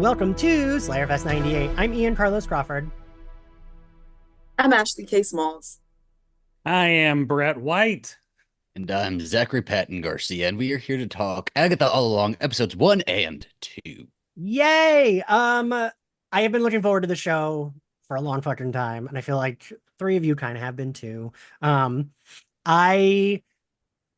Welcome to Slayerfest 98. I'm Ian Carlos Crawford. I'm Ashley K. Smalls. I am Brett White. And I'm Zachary Patton Garcia, and we are here to talk Agatha All Along, episodes 1 and 2. Yay! I have been looking forward to the show for a long fucking time, and I feel like three of you kind of have been too. I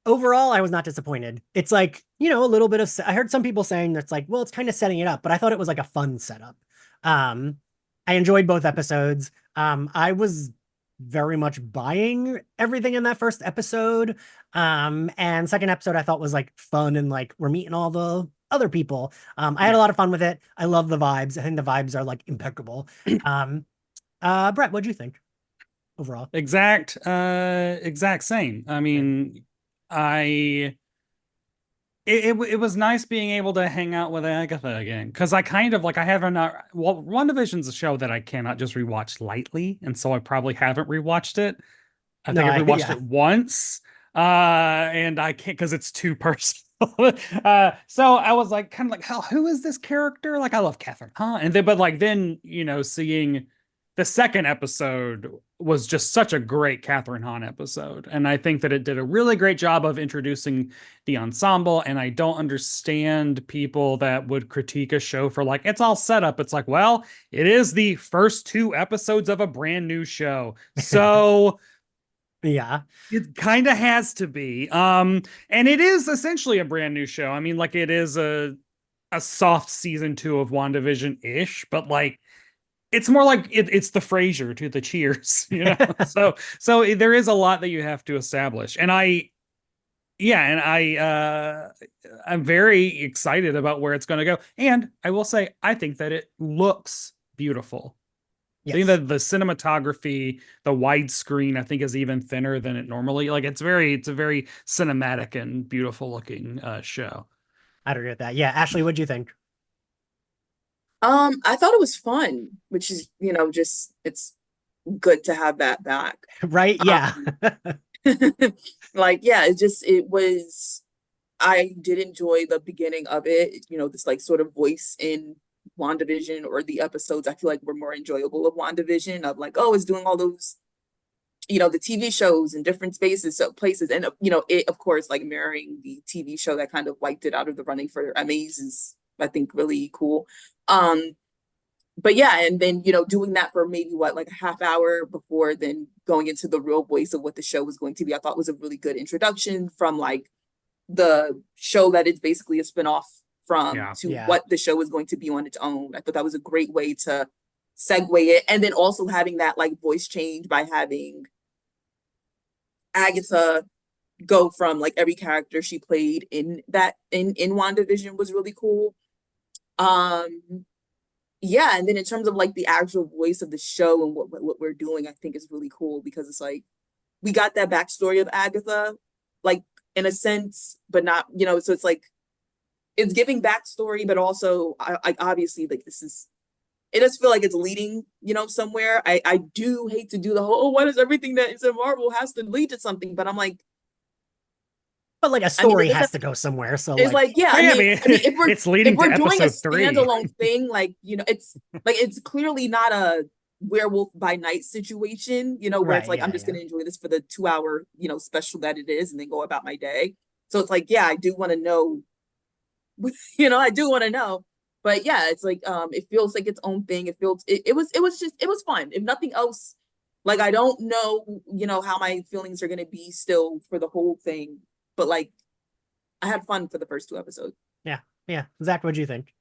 Overall, I was not disappointed. It's like, a little bit of, I heard some people saying that's like, well, it's kind of setting it up, but I thought it was like a fun setup. Um, I enjoyed both episodes. I was very much buying everything in that first episode. And second episode I thought was like fun and like we're meeting all the other people. I had a lot of fun with it. I love the vibes. I think the vibes are like impeccable. Brett, what'd you think overall? Exact same. I mean, I it was nice being able to hang out with Agatha again, because I kind of like I haven't WandaVision's a show that I cannot just rewatch lightly, and so I probably haven't rewatched it. I think I've rewatched it once, and I can't because it's too personal. So I was like, kind of like, who is this character? Like, I love Catherine Hahn, and then seeing the second episode was just such a great Catherine Hahn episode. And I think that it did a really great job of introducing the ensemble. And I don't understand people that would critique a show for like, it's all set up. It's like, well, it is the first two episodes of a brand new show. So yeah, it kind of has to be. And it is essentially a brand new show. I mean, like it is a soft season 2 of WandaVision-ish, but like it's more like it's the Frasier to the Cheers, so there is a lot that you have to establish. And I'm very excited about where it's going to go. And I will say, I think that it looks beautiful. Yes. I think that the cinematography, the widescreen, I think is even thinner than it normally. Like it's a very cinematic and beautiful looking show. I'd agree with that. Yeah, Ashley, what'd you think? I thought it was fun, which is, just it's good to have that back. Right? Yeah. I did enjoy the beginning of it, this like sort of voice in WandaVision, or the episodes I feel like were more enjoyable of WandaVision, of like, oh, it's doing all those, the TV shows in different places. And, it, of course, like mirroring the TV show that kind of wiped it out of the running for Emmys is, I think, really cool. But yeah, and then, doing that for maybe like a half hour before then going into the real voice of what the show was going to be, I thought was a really good introduction from like the show that it's basically a spinoff from what the show is going to be on its own. I thought that was a great way to segue it. And then also having that like voice change by having Agatha go from like every character she played in WandaVision was really cool. Yeah, and then in terms of like the actual voice of the show and what we're doing, I think is really cool, because it's like we got that backstory of Agatha, like in a sense, but not, so it's like it's giving backstory, but also I obviously like it does feel like it's leading, somewhere. I do hate to do the whole, oh, what is everything that is in Marvel has to lead to something, but I'm like, but like a story has to go somewhere. So it's like yeah, I mean, if we're doing a standalone thing, like, it's like it's clearly not a Werewolf by Night situation, where it's like I'm just gonna enjoy this for the 2 hour, special that it is, and then go about my day. So it's like, yeah, I do want to know, I do want to know. But yeah, it's like it feels like its own thing. It was fun. If nothing else, like I don't know, how my feelings are gonna be still for the whole thing. But like, I had fun for the first 2 episodes. Yeah. Zach, what'd you think?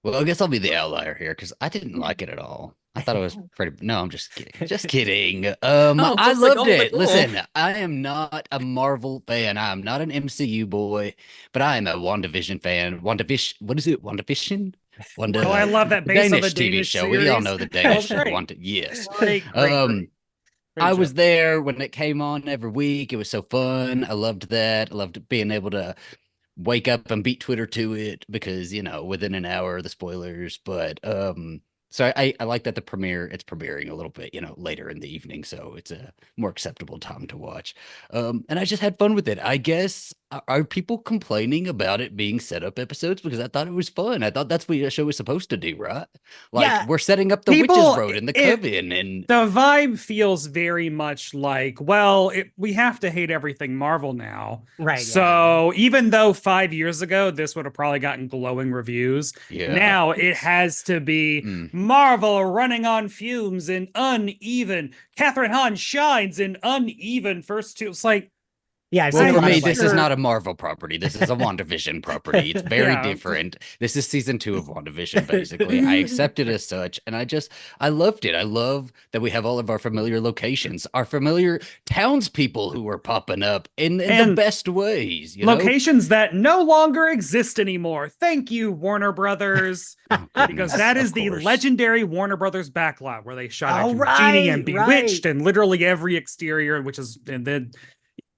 Well, I guess I'll be the outlier here because I didn't like it at all. I thought it was pretty. No, I'm just kidding. Just kidding. I loved it. Listen, I am not a Marvel fan. I'm not an MCU boy, but I am a WandaVision fan. WandaVision. What is it? WandaVision. Oh, I love that base Danish of a Danish TV show. series. We all know the Danish show. Yes. Great. I was there when it came on every week. It was so fun. I loved that. I loved being able to wake up and beat Twitter to it because, within an hour, the spoilers. But so I like that it's premiering a little bit, later in the evening. So it's a more acceptable time to watch. And I just had fun with it. I guess Are people complaining about it being setup episodes? Because I thought it was fun. I thought that's what a show was supposed to do, right? Like Yeah, we're setting up the Witches Road and the Coven, and the vibe feels very much like, well, we have to hate everything Marvel now. Right. So even though 5 years ago this would have probably gotten glowing reviews, now it has to be Marvel running on fumes and uneven. Catherine Hahn shines in uneven first two. It's like, yeah. Well, for me, this is not a Marvel property. This is a WandaVision property. It's very different. This is season 2 of WandaVision, basically. I accept it as such, and I loved it. I love that we have all of our familiar locations, our familiar townspeople who are popping up in the best ways. Locations that no longer exist anymore. Thank you, Warner Brothers. Because that is the legendary Warner Brothers backlot where they shot Genie and Bewitched and literally every exterior, and then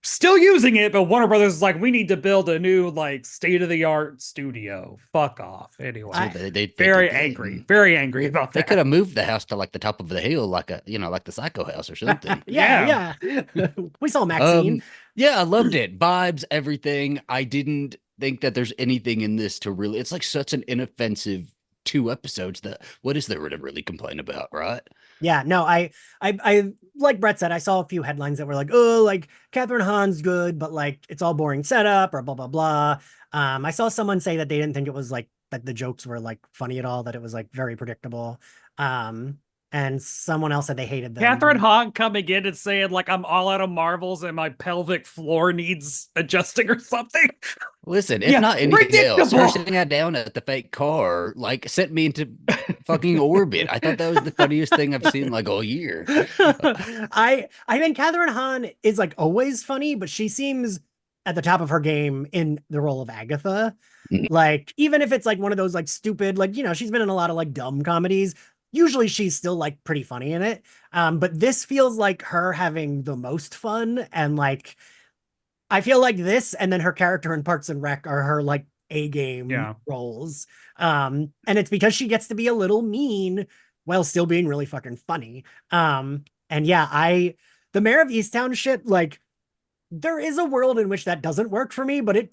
still using it, but Warner Brothers is like, we need to build a new like state-of-the-art studio. Fuck off. Anyway, they very angry about that. They could have moved the house to like the top of the hill, like like the Psycho House or something. yeah. We saw Maxine. Yeah, I loved it. Vibes, everything. I didn't think that there's anything in this to really. It's like such an inoffensive 2 episodes that what is there to really complain about, right? Yeah, no, I like Brett said, I saw a few headlines that were like, oh, like Catherine Hahn's good, but like it's all boring setup or blah blah blah. I saw someone say that they didn't think it was like that the jokes were like funny at all, that it was like very predictable. And someone else said they hated them. Catherine Hahn coming in and saying like, I'm all out of marvels and my pelvic floor needs adjusting or something. Listen, if not anything else, her sitting down at the fake car like sent me into fucking orbit. I thought that was the funniest thing I've seen like all year. I think Catherine Hahn is like always funny, but she seems at the top of her game in the role of Agatha. Like, even if it's like one of those like stupid, like, she's been in a lot of like dumb comedies. Usually she's still like pretty funny in it. But this feels like her having the most fun, and like I feel like this and then her character in Parks and Rec are her like A-game roles. And it's because she gets to be a little mean while still being really fucking funny. And yeah, the Mayor of Easttown shit, like, there is a world in which that doesn't work for me, but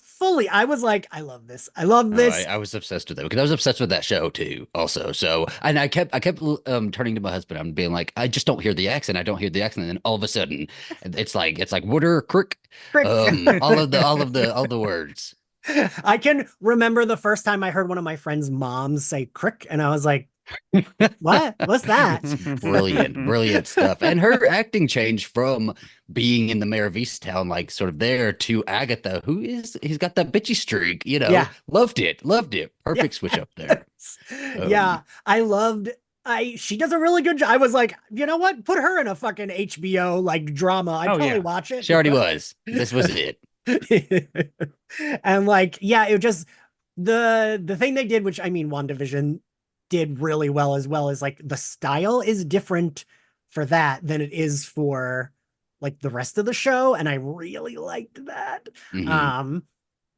I was like, I love this. I love this. I was obsessed with it because I was obsessed with that show too, also. So, and I kept turning to my husband and being like, I just don't hear the accent. I don't hear the accent. And then all of a sudden, it's like water, crick, all of the words. I can remember the first time I heard one of my friend's moms say crick, and I was like, what? What's that? Brilliant stuff. And her acting changed from being in the Mayor of Easttown, like sort of there, to Agatha, he's got that bitchy streak, Loved it. Perfect switch up there. Yeah, she does a really good job. I was like, you know what? Put her in a fucking HBO like drama. I'd totally watch it. She already was. This was it. And like, yeah, it just the thing they did, which I mean, WandaVision did really well as like the style is different for that than it is for like the rest of the show, and I really liked that.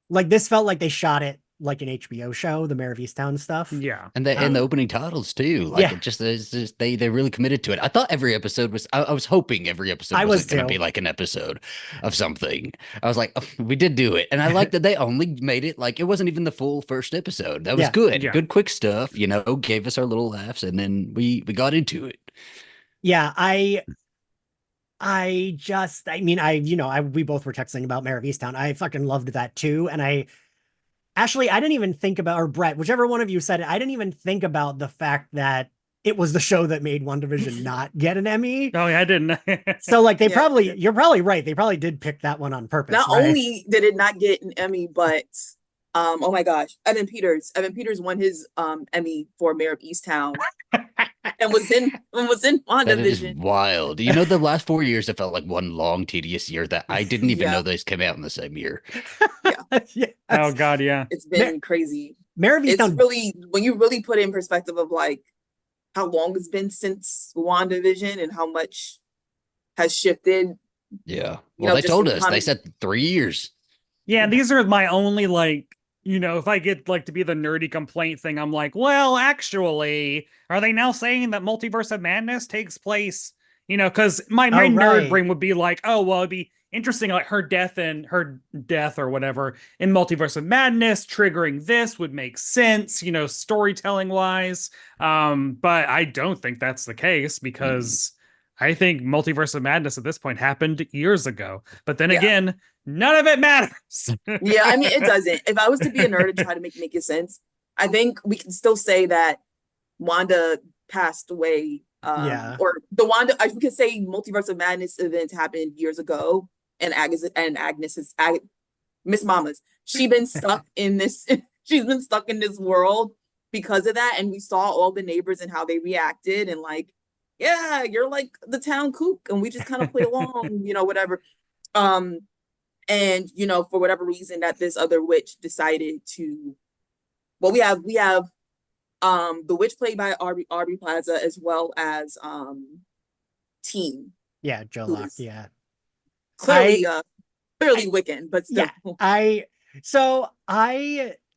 Like this felt like they shot it like an HBO show, the Mayor of Easttown stuff. Yeah. And the opening titles too. Like it's just they really committed to it. I thought every episode was I was hoping every episode was going to be like an episode of something. I was like, oh, we did do it. And I liked that they only made it like it wasn't even the full first episode. That was good. Yeah. Good quick stuff, gave us our little laughs, and then we got into it. Yeah, we both were texting about Mayor of Easttown. I fucking loved that too. And Ashley, I didn't even think about, or Brett, whichever one of you said it, I didn't even think about the fact that it was the show that made WandaVision not get an Emmy. Oh, yeah, I didn't. So like you're probably right. They probably did pick that one on purpose. Not only did it not get an Emmy, but oh my gosh, Evan Peters won his Emmy for Mayor of Easttown. And was in WandaVision. That is wild. The last 4 years, it felt like one long, tedious year that I didn't even know those came out in the same year. Yes. Oh God, yeah. It's been crazy. Mayor of Easttown. It's really, when you really put it in perspective of like how long it's been since WandaVision and how much has shifted. Yeah. Well, they told us. They said 3 years. Yeah, these are my only like, if I get like to be the nerdy complaint thing, I'm like, well, actually, are they now saying that Multiverse of Madness takes place? Because my nerd brain would be like, oh, well, it'd be interesting, like her death or whatever in Multiverse of Madness triggering this would make sense, you know, storytelling wise. But I don't think that's the case because I think Multiverse of Madness at this point happened years ago. But then again, none of it matters. Yeah, I mean, it doesn't. If I was to be a nerd and try to make it sense, I think we can still say that Wanda passed away. Or the Wanda, we could say Multiverse of Madness events happened years ago, and Miss Mama's. She's been stuck in this. She's been stuck in this world because of that, and we saw all the neighbors and how they reacted, and like, yeah, you're like the town kook, and we just kind of play along, you know, whatever. And you know, for whatever reason, that this other witch decided to. Well, we have the witch played by Aubrey Plaza, as well as Teen. Yeah, Joe Locke. Yeah, clearly Wiccan, but still. Yeah,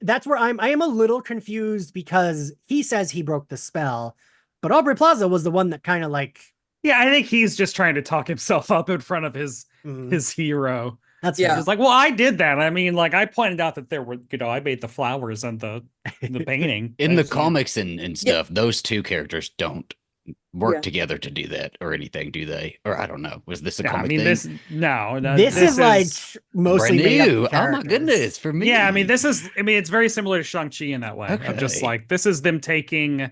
that's where I am a little confused because he says he broke the spell, but Aubrey Plaza was the one that kind of like. Yeah, I think he's just trying to talk himself up in front of his hero. That's It's like, well, I did that. I mean, like I pointed out that there were, you know, I made the flowers and the painting. In the comics and stuff, those two characters don't work together to do that or anything, do they? Or I don't know. Was this a comic thing? This is like mostly new. Oh my goodness, for me. Yeah, I mean, it's very similar to Shang-Chi in that way. Okay. Of just like, this is them taking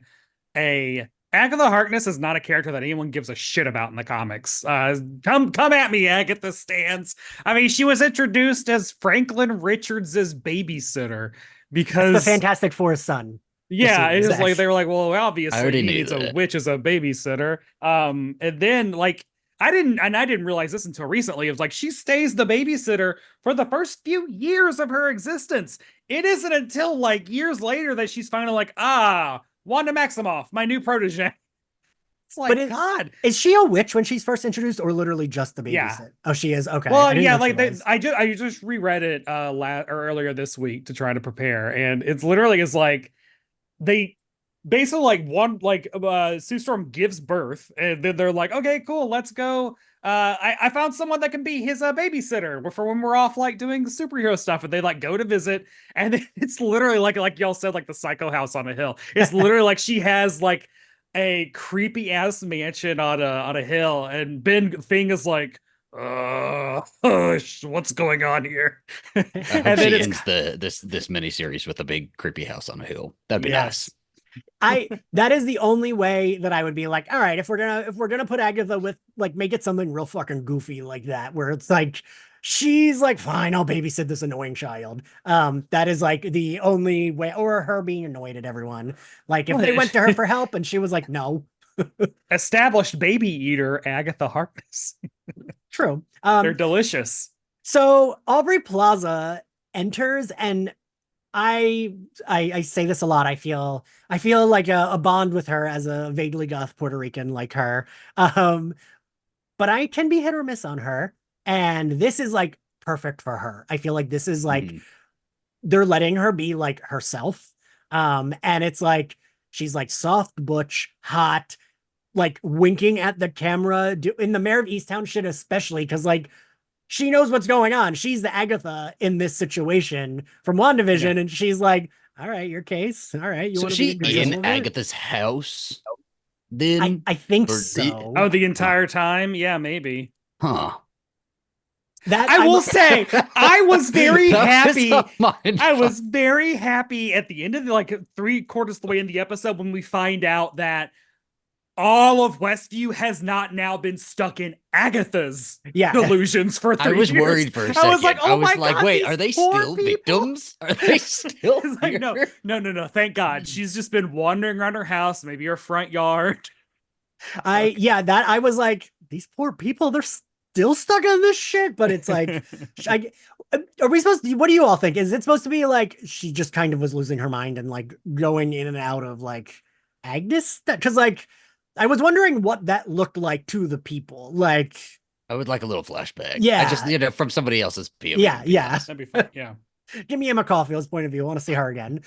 Agatha Harkness is not a character that anyone gives a shit about in the comics. Come at me, Agatha Stans. I mean, she was introduced as Franklin Richards' babysitter because the Fantastic Four's son. Yeah, it was like they were like, well, obviously he needs that. a witch as a babysitter. And then like I didn't realize this until recently. It was like she stays the babysitter for the first few years of her existence. It isn't until like years later that she's finally like, Wanda Maximoff, my new protege. It's like, God. Is she a witch when she's first introduced, or literally just the babysit? Yeah. Oh, she is. Okay. Well, yeah, like I just reread it earlier this week to try to prepare, and it's literally is like they basically Sue Storm gives birth, and then they're like, okay, cool, let's go. I found someone that can be his babysitter for when we're off like doing superhero stuff, and they like go to visit, and it's literally like y'all said, like the Psycho House on a hill. It's literally like she has like a creepy ass mansion on a hill, and Ben Thing is like, what's going on here? I hope she ends this miniseries with a big creepy house on a hill. That'd be nice. That is the only way that I would be like, all right, if we're gonna put Agatha with like, make it something real fucking goofy like that, where it's like she's like, fine, I'll babysit this annoying child. That is like the only way, or her being annoyed at everyone. Like if they went to her for help and she was like, no. Established baby eater Agatha Harkness. True. They're delicious. So Aubrey Plaza enters, and I say this a lot. I feel like a bond with her as a vaguely goth Puerto Rican like her. But I can be hit or miss on her. And this is like perfect for her. I feel like this is like they're letting her be like herself. And it's like she's like soft, butch, hot, like winking at the camera in the Mayor of Easttown shit, especially because like she knows what's going on. She's the Agatha in this situation from WandaVision, and she's like, all right, your case. All right. So she in Agatha's house then? I think so. The entire time? Yeah, maybe. Huh. That I will say, I was very happy. I was was very happy at the end of like 3/4 of the way in the episode when we find out that all of Westview has not now been stuck in Agatha's delusions for 3 years. I was worried for a second. I was like, oh my God, wait, are they still victims? Are they still like, no. Thank God. She's just been wandering around her house, maybe her front yard. I was like, these poor people, they're still stuck on this shit. But it's like, are we supposed to, what do you all think? Is it supposed to be like she just kind of was losing her mind and like going in and out of like Agnes? Because like, I was wondering what that looked like to the people. Like, I would like a little flashback. Yeah. I just, from somebody else's POV. Yeah. That'd be fun. Yeah. Give me Emma Caulfield's point of view. I want to see her again.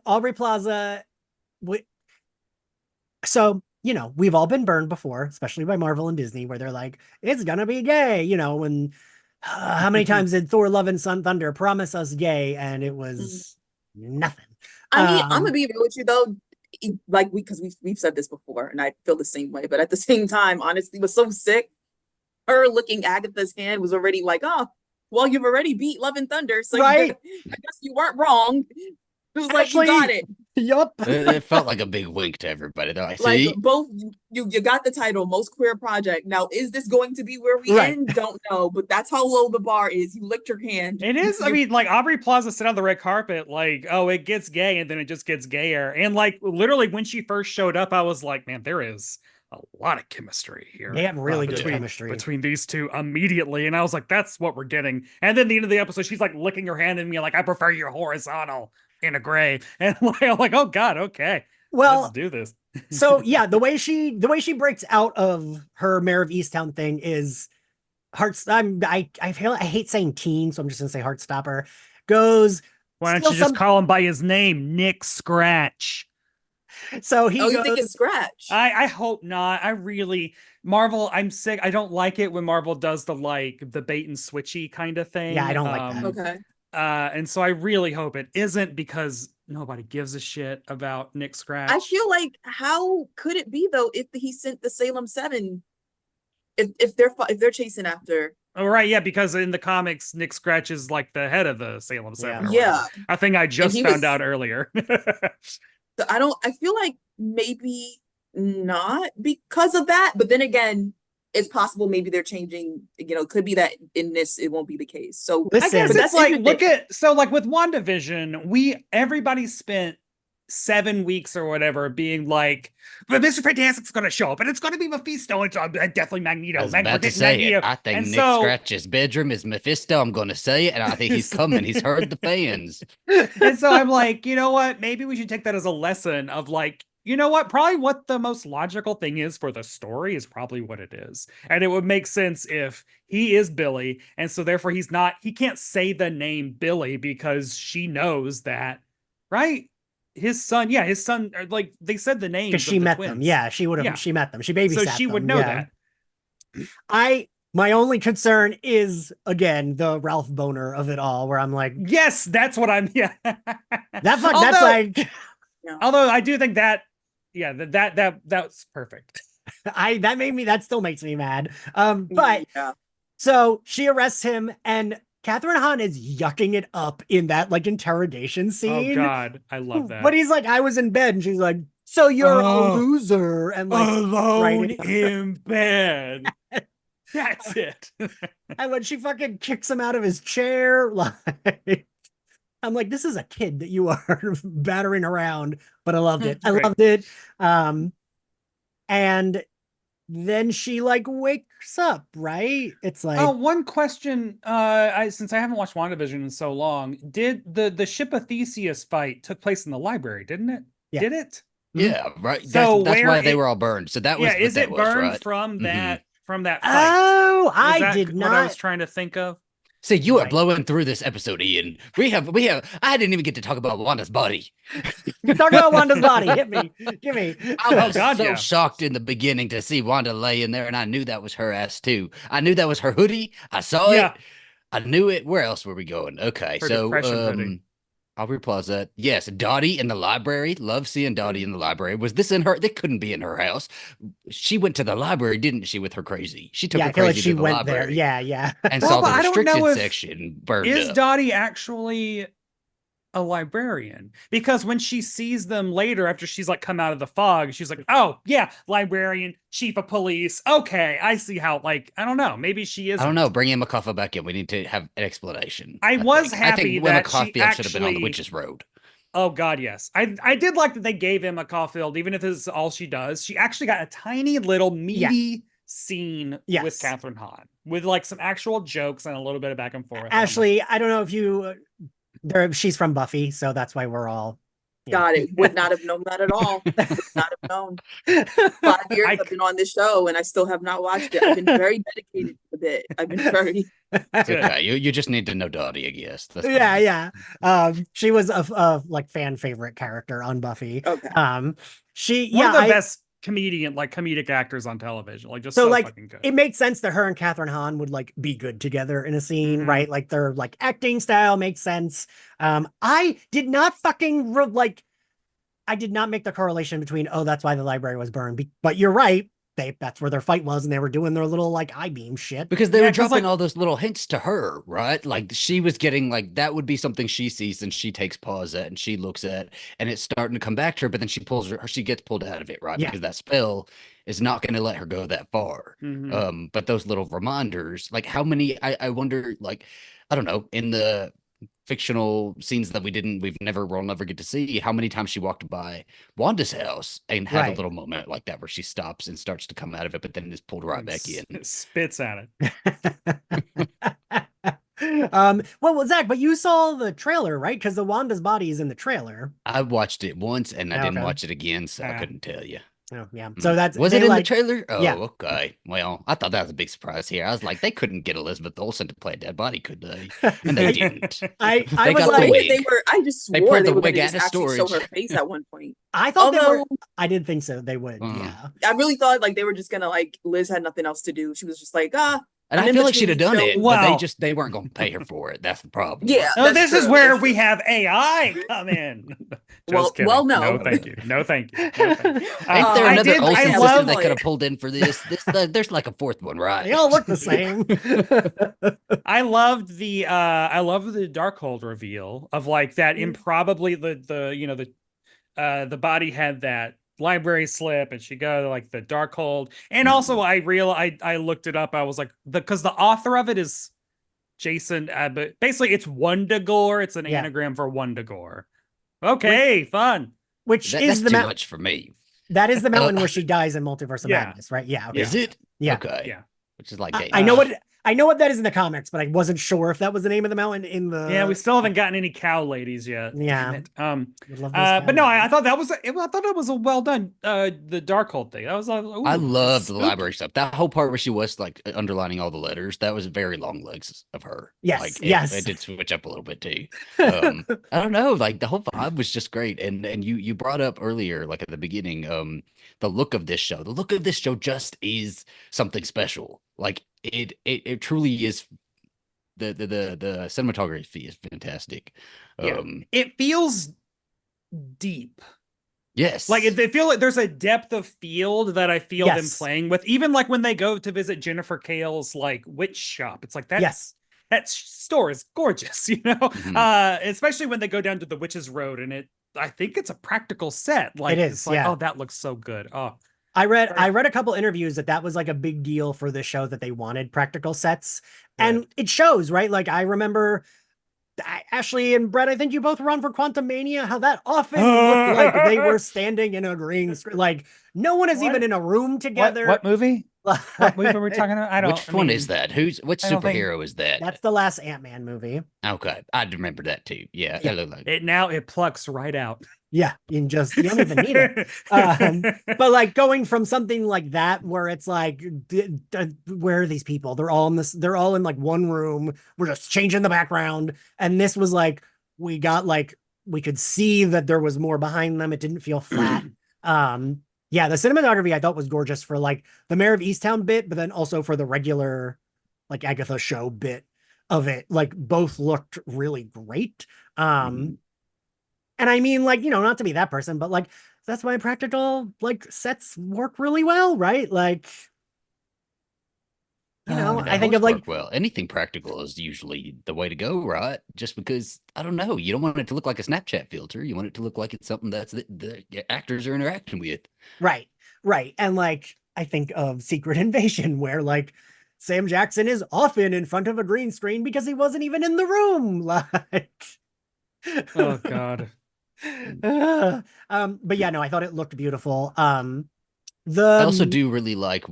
Aubrey Plaza. So, you know, we've all been burned before, especially by Marvel and Disney, where they're like, it's gonna be gay, you know, when how many times did Thor Love and Thunder promise us gay, and it was nothing. I mean, I'm gonna be real with you though, like because we've said this before, and I feel the same way. But at the same time, honestly, was so sick. Her looking Agatha's hand was already like, oh, well, you've already beat Love and Thunder, so right? I guess you weren't wrong. It was like, you got it. Yup. It felt like a big wink to everybody. Though. Like both, you got the title, most queer project. Now, is this going to be where we end? Don't know, but that's how low the bar is. You licked your hand. It is. I mean, like Aubrey Plaza sit on the red carpet, like, oh, it gets gay, and then it just gets gayer. And like, literally, when she first showed up, I was like, man, there is a lot of chemistry here. They have really good chemistry between these two immediately, and I was like, that's what we're getting. And then at the end of the episode, she's like licking her hand at me, like, I prefer your horizontal in a gray, and I'm like, oh god, okay, well, let's do this. So yeah, the way she breaks out of her Mayor of Easttown thing is I hate saying teen, so I'm just gonna say Heartstopper. Goes, why don't you just call him by his name, Nick Scratch? So he goes, you think it's Scratch? I hope not. I really, Marvel, I'm sick. I don't like it when Marvel does the bait and switchy kind of thing. Yeah, I don't like that. Okay. And so I really hope it isn't, because nobody gives a shit about Nick Scratch. I feel like, how could it be though if he sent the Salem 7? If they're chasing after. Oh right, yeah, because in the comics, Nick Scratch is like the head of the Salem 7. Yeah. I think I just found out earlier. So I feel like maybe not because of that, but then again, it's possible maybe they're changing, you know, it could be that in this it won't be the case. So listen, I guess it's like, look at, so like with WandaVision, everybody spent 7 weeks or whatever being like, but Mr. Fantastic's gonna show up and it's gonna be Mephisto, and definitely Magneto. I was about to say Magneto. it. I think Nick Scratch's bedroom is Mephisto. I'm gonna say it, and I think he's coming. He's heard the fans. And so I'm like, you know what? Maybe we should take that as a lesson of like, you know what? Probably what the most logical thing is for the story is probably what it is. And it would make sense if he is Billy. And so therefore he can't say the name Billy because she knows that, right? His son, like they said the name. Because she met them. Yeah, she would have, she met them. She babysat them. So she would know that. My only concern is, again, the Ralph Boner of it all, where I'm like, yes, that's what I'm, that's like, although I do think that, that's perfect. That still makes me mad. But so she arrests him, and Catherine Hahn is yucking it up in that like interrogation scene. Oh god, I love that. But he's like, I was in bed, and she's like, so you're a loser, and like alone in bed. That's it. And when she fucking kicks him out of his chair, like, I'm like, this is a kid that you are battering around, but I loved it. I loved it. And then she like wakes up, right? It's like, oh, one question. Since I haven't watched WandaVision in so long, did the ship of Theseus fight took place in the library, didn't it? Yeah. Did it? Yeah, right. So that's why they were all burned. So that was is it burned right? from that from that fight? Oh, I did not. What I was trying to think of. See, you are blowing through this episode, Ian. We have. I didn't even get to talk about Wanda's body. Talk about Wanda's body. Hit me. Give me. I was shocked in the beginning to see Wanda lay in there, and I knew that was her ass too. I knew that was her hoodie. I saw it. I knew it. Where else were we going? Okay, her so Aubrey Plaza. Yes, Dottie in the library. Love seeing Dottie in the library. Was this in her? They couldn't be in her house. She went to the library, didn't she, with her crazy? She took her crazy to the library. There. Yeah. And saw the restricted section burned up. Is Dottie actually a librarian? Because when she sees them later, after she's like come out of the fog, she's like, oh yeah, librarian, chief of police. Okay, I see how, like, I don't know, maybe she is. I don't know, bring Emma Caulfield back in. We need to have an explanation. I was happy that Emma Caulfield should have been on the Witch's Road. Oh god, yes. I did like that they gave Emma Caulfield, even if this is all she does, she actually got a tiny little meaty scene with Catherine Hahn, with like some actual jokes and a little bit of back and forth. Ashley, I don't know if you she's from Buffy, so that's why we're all got it. Would not have known that at all. Would not have known. 5 years I've been on this show and I still have not watched it. I've been very dedicated to the bit. I've been very okay. You just need to know Dottie, I guess. That's she was a like fan favorite character on Buffy. Okay. She one of the best comedic actors on television. Like, just So so like fucking good. it made sense that her and Catherine Hahn would like be good together in a scene, Mhm. right? Like their like acting style makes sense. I did not fucking I did not make the correlation between, oh, that's why the library was burned. But you're right. That's where their fight was, and they were doing their little like I-beam shit. Because they Yeah, were 'cause, dropping like- all those little hints to her, right? Like she was getting like that would be something she sees and she takes pause at and she looks at and it's starting to come back to her, but then she gets pulled out of it, right? Yeah. Because that spell is not going to let her go that far. Mhm. But those little reminders, like how many I wonder, like, I don't know, in the fictional scenes that we'll never get to see, how many times she walked by Wanda's house and had a Right. little moment like that where she stops and starts to come out of it, but then is pulled right back in. Spits at it. Well, Zach, but you saw the trailer, right? Because the Wanda's body is in the trailer. I watched it once and I didn't Okay. watch it again, so I Yeah. couldn't tell you. Oh, yeah. So that's Was they it in like the trailer? Oh, yeah. okay. Well, I thought that was a big surprise here. I was like, they couldn't get Elizabeth Olsen to play a dead body, could they? And they didn't. I They was got the like, wig. They were. I just They swore poured they the were going wig to out just of actually show storage. her face at one point. I thought they Although were. I didn't think so. They would. Mm. Yeah. I really thought like they were just gonna like Liz had nothing else to do. She was just like, And I'm I in feel like she'd have between done it, shows. but Wow. they weren't going to pay her for it. That's the problem. Yeah. Oh, That's this is true, where that's we true. have AI come in. Well- Just kidding. well, no. No, thank you. No, thank you. No, thank you. Ain't there I another did- Olsen I sister love- they could have pulled in for this? There's like a fourth one, right? They all look the same. I loved the Darkhold reveal of like that improbably the body had that library slip and she got like the Darkhold. And also I looked it up. I was like, because the author of it is Jason, but basically it's Wundagore. It's an Yeah. anagram for Wundagore. Okay, fun. Which That's is the too much for me. that is the mountain where she dies in Multiverse of Yeah. Madness, right? Yeah. Okay. Is it? Yeah. Okay. Yeah. Which is like I know what that is in the comics, but I wasn't sure if that was the name of the mountain in the. Yeah, we still haven't gotten any cow ladies yet. Yeah. Damn it. Would love those But no, I cows. thought that was a well done. The Darkhold thing. I was like, ooh, I love the spooky. library stuff. That whole part where she was like underlining all the letters, that was very long legs of her. Yes, Like, yes. It did switch up a little bit too. I don't know. Like the whole vibe was just great. And you brought up earlier, like at the beginning, the look of this show. The look of this show just is something special. Like it truly is. The cinematography is fantastic. Yeah. It feels deep. Yes. Like they feel like there's a depth of field that I feel them Yes. playing with. Even like when they go to visit Jennifer Kale's like witch shop, it's like that. Yes. That store is gorgeous, you know. Mhm. Especially when they go down to the Witch's Road, and I think it's a practical set. Like It is, it's like, yeah. oh, that looks so good. Oh, I read a couple interviews that was like a big deal for this show, that they wanted practical sets, and it shows, right? Like I remember Ashley and Brett, I think you both were on for Quantum Mania, how that often looked like they were standing in a green screen. Like no one is What? even in a room together. what movie? What movie are we talking about? I don't. Which one is that? Which I don't think- superhero is that? That's the last Ant-Man movie. Okay, I remember that too. Yeah, Yeah. it looked like It plucks right out. Yeah, you don't even need it. But like going from something like that where it's like, where are these people? They're all in like one room. We're just changing the background. And this was like, we could see that there was more behind them. It didn't feel flat. Yeah, the cinematography I thought was gorgeous for like the Mayor of Easttown bit, but then also for the regular like Agatha show bit of it. Like both looked really great. And I mean, like, not to be that person, but like, that's why practical like sets work really well, right? Like, I think of like, well, anything practical is usually the way to go, right? Just because I don't know, you don't want it to look like a Snapchat filter. You want it to look like it's something that's the actors are interacting with. right. And like, I think of Secret Invasion, where like Sam Jackson is often in front of a green screen because he wasn't even in the room. Like, Oh God. But yeah, no, I thought it looked beautiful. I also do really like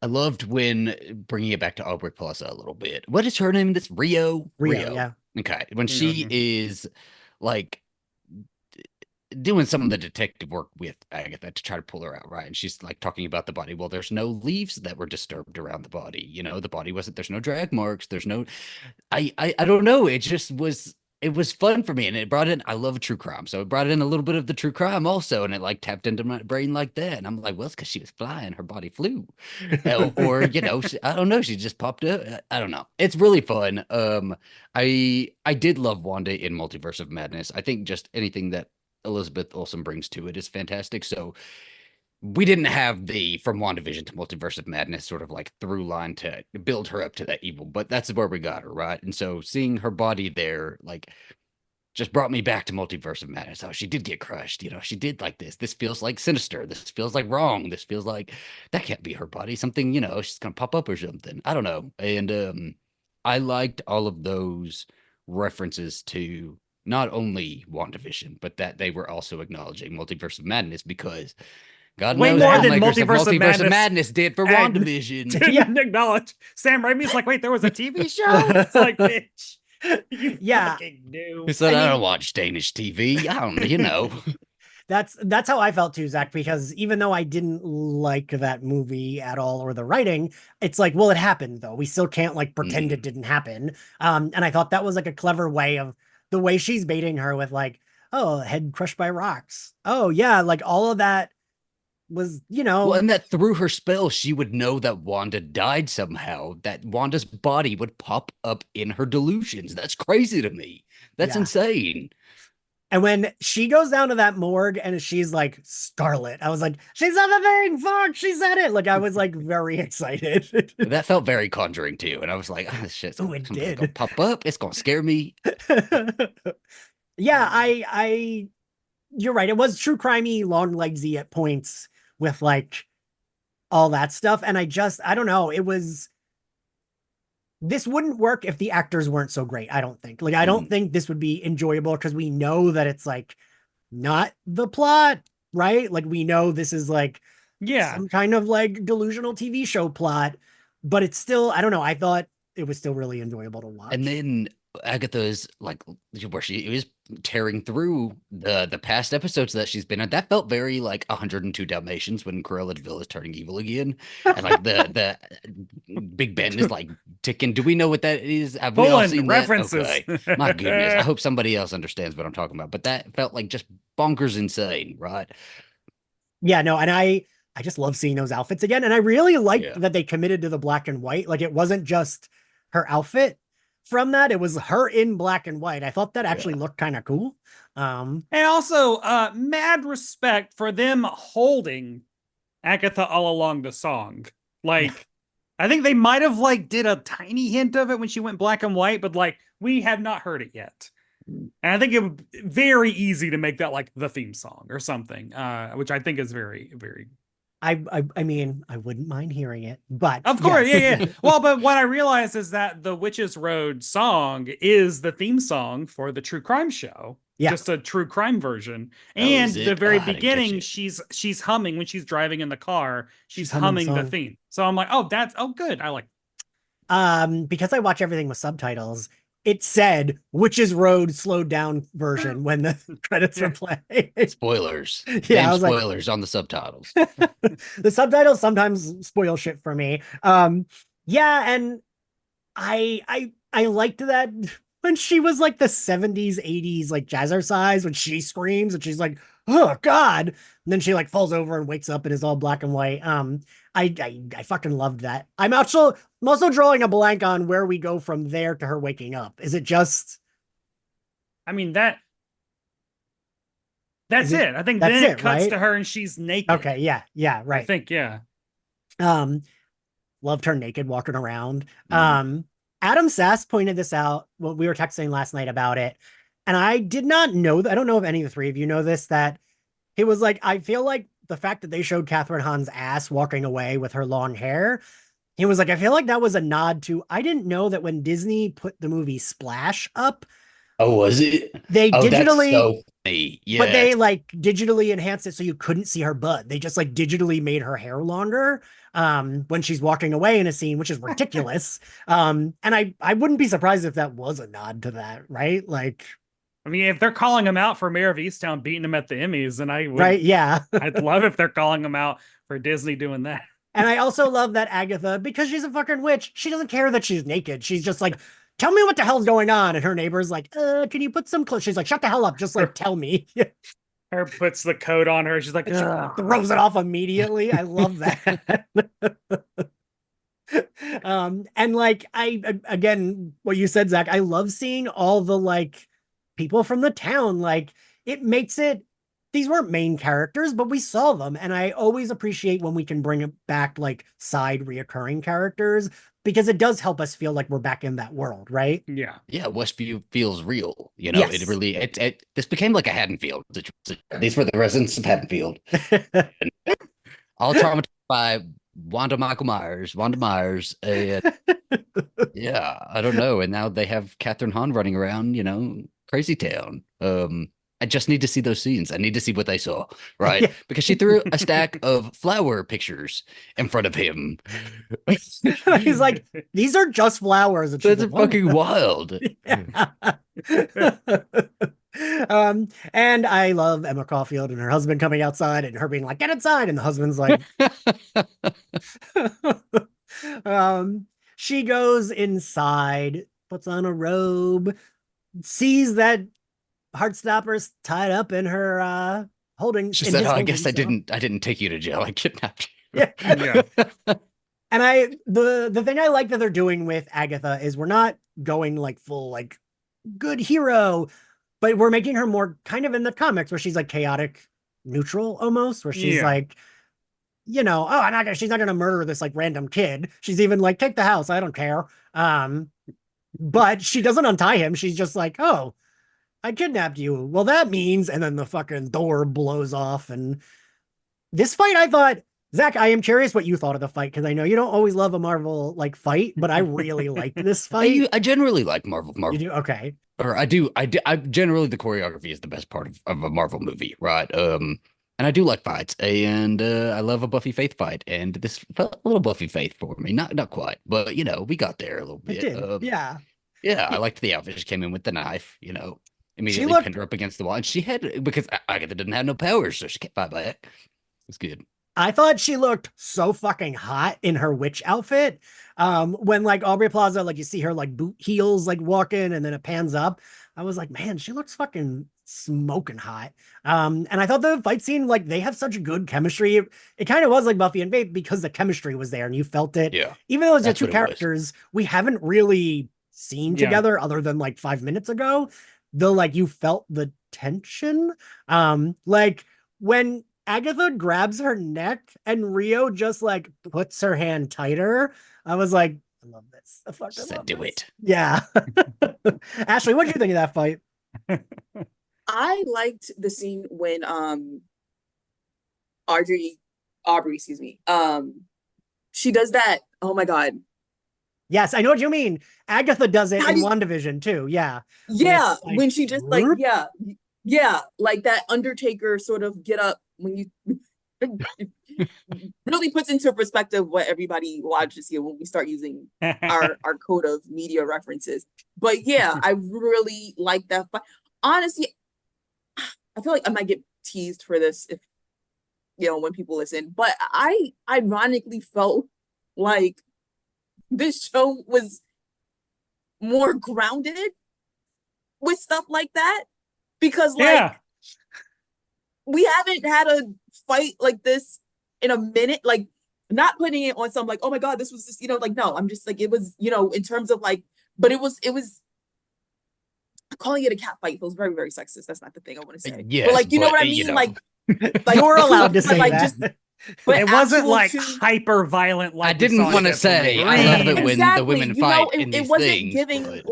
I loved when bringing it back to Aubrey Plaza a little bit. What is her name? This Rio. Yeah. Okay, when she is like doing some of the detective work with Agatha to try to pull her out, right? And she's like talking about the body. Well, there's no leaves that were disturbed around the body. The body wasn't. There's no drag marks. There's no. I don't know. It just was. it was fun for me, and it brought in, I love true crime, so it brought in a little bit of the true crime also, and it like tapped into my brain like that, and I'm like, well, it's because she was flying, her body flew. Or I don't know, she just popped up. I don't know, it's really fun. I did love Wanda in Multiverse of Madness. I think just anything that Elizabeth Olsen brings to it is fantastic. So we didn't have the from WandaVision to Multiverse of Madness sort of like through line to build her up to that evil, but that's where we got her, right? And so seeing her body there, like, just brought me back to Multiverse of Madness. Oh, she did get crushed. She did like this. This feels like sinister. This feels like wrong. This feels like that can't be her body. Something, she's gonna pop up or something. I don't know. And I liked all of those references to not only WandaVision, but that they were also acknowledging Multiverse of Madness, because God Way knows more how than makers of Multiverse of Multiverse of Madness Madness did for and- WandaVision. Didn't acknowledge. Sam Raimi's like, wait, there was a TV show? It's like, bitch, you fucking knew. He said, I don't watch Danish TV. I don't, That's how I felt too, Zach, because even though I didn't like that movie at all or the writing, it's like, well, it happened though. We still can't like pretend it didn't happen. And I thought that was like a clever way of the way she's baiting her with like, oh, head crushed by rocks. Oh yeah, like all of that was, Well, and that through her spell, she would know that Wanda died somehow, that Wanda's body would pop up in her delusions. That's crazy to me. That's insane. And when she goes down to that morgue and she's like, Scarlet, I was like, she's on the thing, fuck, she said it. Like, I was like very excited. That felt very Conjuring too. And I was like, oh, shit's it did. Gonna pop up. It's going to scare me. Yeah, you're right. It was true crimey, long legsy at points with like all that stuff. And I don't know. This wouldn't work if the actors weren't so great. I don't think. Like, I don't think this would be enjoyable because we know that it's like not the plot, right? Like, we know this is like some kind of like delusional TV show plot, but it's still, I don't know. I thought it was still really enjoyable to watch. And then Agatha's like where she is tearing through the past episodes that she's been in. That felt very like 102 Dalmatians when Cruella de Vil is turning evil again, and like the Big Ben is like ticking. Do we know what that is? Have we all seen references? That? Okay. My goodness, I hope somebody else understands what I'm talking about. But that felt like just bonkers insane, right? Yeah, no, and I just love seeing those outfits again, and I really liked that they committed to the black and white. Like, it wasn't just her outfit from that, it was her in black and white. I thought that actually looked kind of cool. And also mad respect for them holding Agatha All Along the song. Like, I think they might have like did a tiny hint of it when she went black and white, but like we have not heard it yet. And I think it would be very easy to make that like the theme song or something, which I think is very, very. I mean, I wouldn't mind hearing it, but of course, yeah. Well, but what I realized is that the Witches Road song is the theme song for the true crime show. Yeah. Just a true crime version. And the very beginning, she's humming when she's driving in the car. She's humming the theme. So I'm like, oh, good. I like. Because I watch everything with subtitles, it said Witches Road slowed down version when the credits were playing. Spoilers. Yeah, spoilers on the subtitles. The subtitles sometimes spoil shit for me. Yeah, and I liked that when she was like the 70s, 80s, like Jazzercise, when she screams and she's like, oh God. And then she like falls over and wakes up and is all black and white. I fucking loved that. I'm also drawing a blank on where we go from there to her waking up. Is it just? I mean, that's it. I think then it cuts to her and she's naked. Okay. Yeah. Right. I think, yeah. Loved her naked walking around. Adam Sass pointed this out when we were texting last night about it. And I did not know I don't know if any of the three of you know this, that he was like, I feel like the fact that they showed Catherine Hahn's ass walking away with her long hair, he was like, I feel like that was a nod to, I didn't know that when Disney put the movie Splash up. Oh, was it? They digitally, that's so funny. Yeah. But they like digitally enhanced it so you couldn't see her butt. They just like digitally made her hair longer when she's walking away in a scene, which is ridiculous. And I wouldn't be surprised if that was a nod to that, right? Like, I mean, if they're calling him out for Mayor of Easttown beating him at the Emmys, then I would. Right, yeah. I'd love if they're calling him out for Disney doing that. And I also love that Agatha, because she's a fucking witch, she doesn't care that she's naked. She's just like, tell me what the hell's going on. And her neighbor's like, can you put some clothes? She's like, shut the hell up. Just like, tell me. Her puts the coat on her. She's like, She throws it off immediately. I love that. And like, again, what you said, Zach, I love seeing all the like people from the town. Like, it makes it, these weren't main characters, but we saw them. And I always appreciate when we can bring it back like side reoccurring characters, because it does help us feel like we're back in that world, right? yeah. Yeah, Westview feels real. You know, Yes. it really this became like a Haddonfield situation. These were the residents of Haddonfield. All traumatized by Wanda Myers. Yeah, I don't know. And now they have Catherine Hahn running around, you know, crazy town. I just need to see those scenes. I need to see what they saw, right? Yeah. Because she threw a stack of flower pictures in front of him. He's like, these are just flowers. And she's That's like, fucking wild. And I love Emma Caulfield and her husband coming outside and her being like, get inside. And the husband's like, she goes inside, puts on a robe, sees that Heartstopper's tied up in her holding. She said, "Oh, I guess I didn't take you to jail. I kidnapped you." Yeah. And the thing I like that they're doing with Agatha is we're not going like full like good hero, but we're making her more kind of in the comics where she's like chaotic neutral almost, where she's like, you know, oh, she's not gonna murder this like random kid. She's even like, take the house, I don't care. But she doesn't untie him. She's just like, oh, I kidnapped you. Well, that means, and then the fucking door blows off. And this fight, I thought, Zach, I am curious what you thought of the fight, because I know you don't always love a Marvel like fight, but I really liked this fight. I generally like Marvel. You do? Okay. Or I do. I generally, the choreography is the best part of a Marvel movie, right? And I do like fights, and I love a Buffy Faith fight, and this felt a little Buffy Faith for me. Not quite, but you know, we got there a little bit. It did. Yeah. Yeah, I liked the outfit. She came in with the knife, you know, immediately pinned her up against the wall, and she had, because Agatha didn't have no powers, so she can't fight by it. It's good. I thought she looked so fucking hot in her witch outfit. When like Aubrey Plaza, like you see her like boot heels like walking, and then it pans up. I was like, man, she looks fucking smoking hot. And I thought the fight scene, like they have such good chemistry. It kind of was like Buffy and Faith because the chemistry was there and you felt it. Yeah. Even though it's the two characters we haven't really seen together other than like 5 minutes ago, though, like you felt the tension. Like when Agatha grabs her neck and Rio just like puts her hand tighter, I was like, I love this. I fucking love do this. it. Yeah. Ashley, what did you think of that fight? I liked the scene when Aubrey, excuse me, she does that. Oh my God. Yes, I know what you mean. Agatha does it in WandaVision too. Yeah. Yeah. Like, when she just like, yeah, like that Undertaker sort of get up when you really puts into perspective what everybody watches here when we start using our code of media references. But yeah, I really like that fight. Honestly, I feel like I might get teased for this if, you know, when people listen, but I ironically felt like this show was more grounded with stuff like that, because like we haven't had a fight like this in a minute, like not putting it on some like, oh my God, this was just, you know, like, no, I'm just like, it was, you know, in terms of like, but it was calling it a cat fight feels very, very sexist. That's not the thing I want to say. Yes, but like, you know what I mean? You know. Like you're allowed to say like, that. just, but it wasn't like hyper violent. Like I didn't want to say. I love it when the women fight in these it wasn't things, giving but...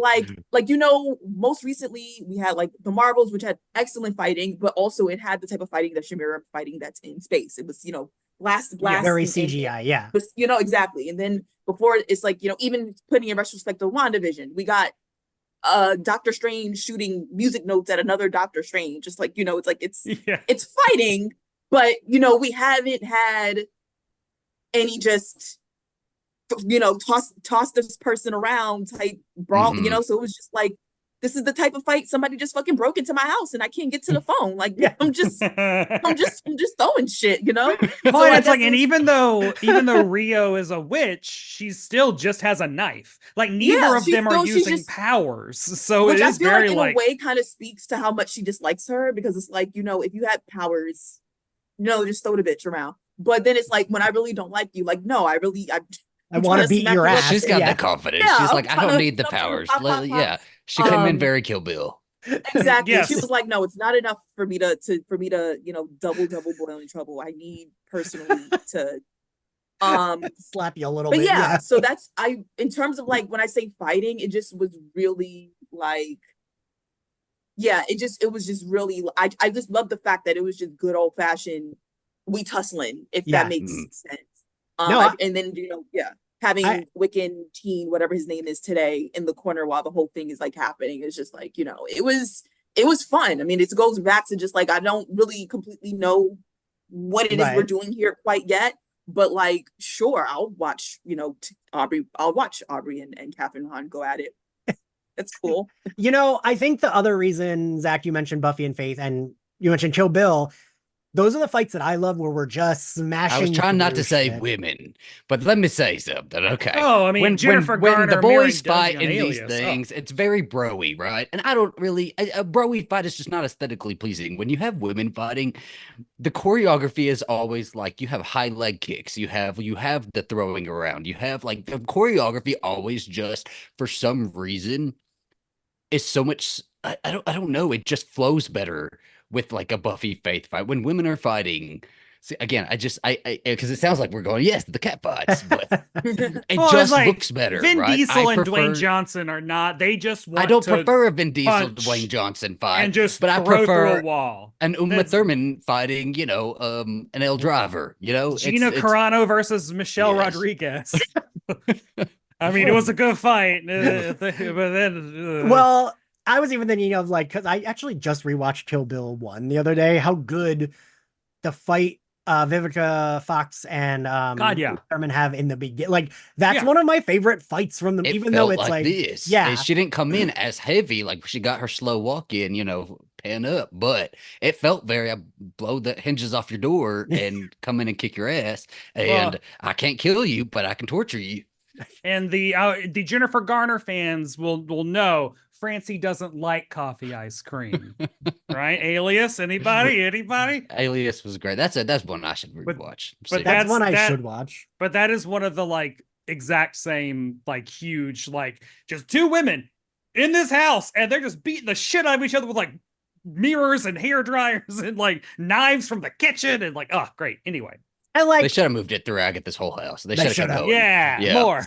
like you know, most recently we had like the Marvels, which had excellent fighting, but also it had the type of fighting that Shimura fighting that's in space. It was, you know, blast, very CGI, yeah. But, you know, exactly. And then before it's like, you know, even putting in retrospect of WandaVision, we got Doctor Strange shooting music notes at another Doctor Strange. Just like, you know, it's like it's fighting. But, you know, we haven't had any just, you know, toss this person around type brawl, you know? So it was just like, this is the type of fight somebody just fucking broke into my house and I can't get to the phone. Like, Yeah. I'm just throwing shit, you know? Well, it's like, and even though Rio is a witch, she still just has a knife. Like, neither of them are using powers. So it is very like, in a way, kind of speaks to how much she dislikes her, because it's like, you know, if you had powers, just throw the bitch around. But then it's like, when I really don't like you, like, no, I want to beat your ass. She's got the confidence. Yeah, she's like, I don't need the powers. Yeah, she came in very Kill Bill. Exactly. Yes. She was like, no, it's not enough for me to double boil in trouble. I need personally to slap you a little bit. Yeah, so that's in terms of like, when I say fighting, it just was really like, it was just really, I just love the fact that it was just good old fashioned we tussling, if that makes sense. And then having Wiccan teen, whatever his name is today, in the corner while the whole thing is like happening. It's just like, it was fun. I mean, it goes back to just like, I don't really completely know what it is we're doing here quite yet, but like, sure, I'll watch, Aubrey and Catherine Hahn go at it. That's cool. I think the other reason, Zach, you mentioned Buffy and Faith, and you mentioned Kill Bill, those are the fights that I love, where we're just smashing. I was trying not to say women, but let me say something, okay? Oh, I mean, when the boys fight in these things, it's very bro-y, right? And I don't really, a bro-y fight is just not aesthetically pleasing. When you have women fighting, the choreography is always like, you have high leg kicks, you have the throwing around, you have like the choreography always just, for some reason, is so much, I don't know, it just flows better with like a Buffy Faith fight. When women are fighting, see, again, because it sounds like we're going, yes, the cat fights, but it just like, looks better. Vin right? Diesel and Dwayne Johnson are not. They just want. I don't prefer a Vin Diesel Dwayne Johnson fight, and just but I prefer through a wall. An Uma Thurman fighting, an Elle Driver. Gina Carano versus Michelle Rodriguez. I mean, it was a good fight, but then. Well, I was even thinking of like, because I actually just rewatched Kill Bill 1 the other day, how good the fight Vivica Fox and Thurman have in the beginning. Like, that's one of my favorite fights from them, even though it's like this. Yeah, she didn't come in as heavy, like she got her slow walk in, pan up, but it felt very, I blow the hinges off your door and come in and kick your ass, and I can't kill you, but I can torture you. And the Jennifer Garner fans will know Francie doesn't like coffee ice cream, right? Alias, anybody? Alias was great. That's one I should rewatch. But that's one I should watch. But that is one of the like exact same like huge like just two women in this house, and they're just beating the shit out of each other with like mirrors and hair dryers and like knives from the kitchen and like, oh great. Anyway. And like, they should have moved it through Agatha's whole house. They should have. Yeah, more.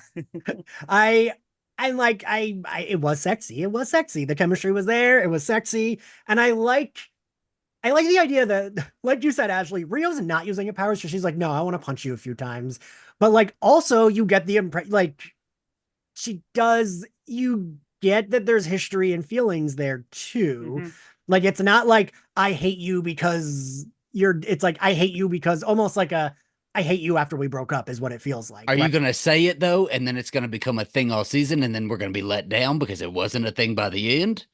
It was sexy. It was sexy. The chemistry was there. It was sexy. And I like the idea that, like you said, Ashley, Rio's not using her powers. So she's like, no, I want to punch you a few times. But like, also you get the impression, like you get that there's history and feelings there too. Mm-hmm. Like, it's not like, I hate you because it's like, I hate you because almost like I hate you after we broke up is what it feels like. Are you going to say it though? And then it's going to become a thing all season, and then we're going to be let down because it wasn't a thing by the end?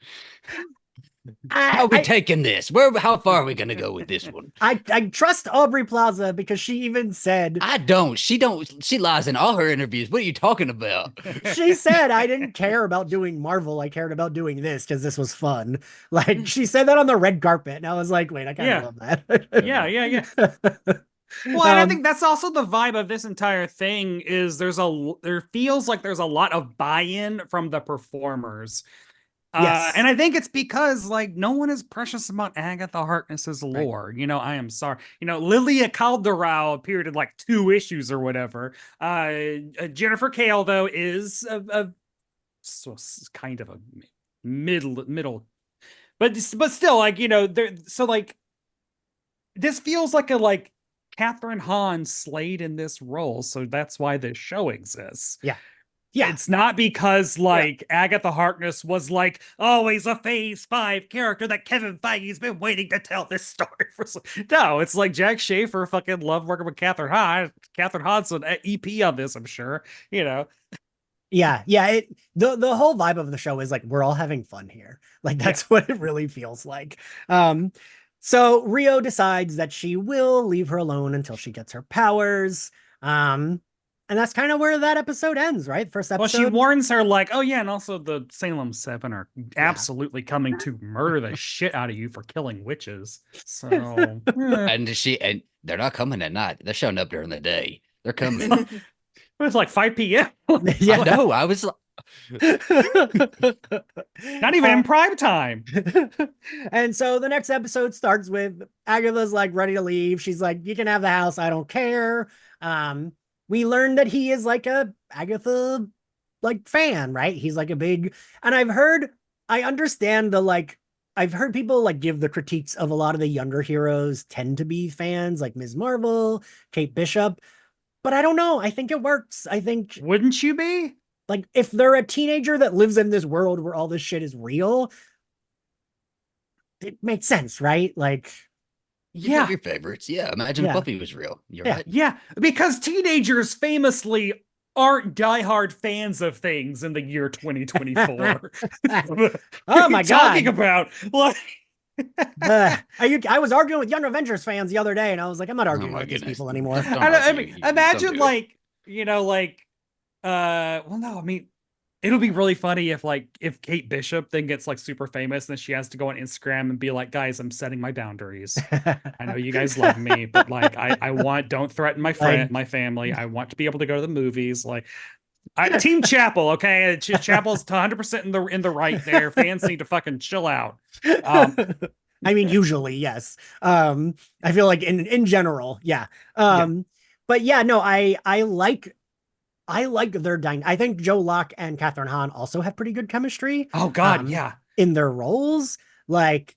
How are we taking this? How far are we going to go with this one? I trust Aubrey Plaza, because she even said, I don't. She lies in all her interviews. What are you talking about? She said, I didn't care about doing Marvel. I cared about doing this because this was fun. Like, she said that on the red carpet. And I was like, wait, I kind of love that. Yeah. Well, and I think that's also the vibe of this entire thing is there feels like there's a lot of buy-in from the performers. Yes. And I think it's because like no one is precious about Agatha Harkness's lore. Right. I am sorry. Lilia Calderau appeared in like 2 issues or whatever. Jennifer Kale though is kind of a middle, but still like so like this feels like a Catherine Hahn slayed in this role, so that's why this show exists. Yeah. It's not because Agatha Harkness was like always a Phase 5 character that Kevin Feige's been waiting to tell this story for. No, it's like Jack Schaefer fucking loved working with Catherine Hahn. Catherine Hahn's an EP on this, I'm sure. Yeah, yeah. The whole vibe of the show is like we're all having fun here. Like that's what it really feels like. Um, so Rio decides that she will leave her alone until she gets her powers. Um, and that's kind of where that episode ends, right? First Well, she episode. warns her like, oh yeah, and also the Salem Seven are Yeah. absolutely coming to murder the shit out of you for killing witches. So And they're not coming at night. They're showing up during the day. They're coming. it's like 5 p.m. Yeah. No, I was Not even in prime time. And so the next episode starts with Agatha's like ready to leave. She's like, you can have the house. I don't care. We learned that he is like a Agatha like fan, right? He's like a big, and I understand the like, I've heard people like give the critiques of a lot of the younger heroes tend to be fans like Ms. Marvel, Kate Bishop, but I don't know. I think it works. I think Wouldn't you be? like if they're a teenager that lives in this world where all this shit is real, it makes sense, right? Like, you have your favorites. Yeah, imagine Yeah. Buffy was real. You're Yeah. right. Yeah, because teenagers famously aren't diehard fans of things in the year 2024. oh my god, talking about like I was arguing with Young Avengers fans the other day, and I was like, I'm not arguing my with these goodness. people anymore. Don't I argue. mean, Don't imagine do it. like, you know, like well no, I mean it'll be really funny if Kate Bishop then gets like super famous and then she has to go on Instagram and be like, guys, I'm setting my boundaries. I know you guys love me, but like I don't threaten my friend, my family. I want to be able to go to the movies. Like Team Chapel, okay? Chapel's 100% in the right there. Fans need to fucking chill out. I mean, usually, yes. I feel like in general, yeah. But yeah, no, I like their I think Joe Locke and Catherine Hahn also have pretty good chemistry. Oh God, yeah. In their roles. Like,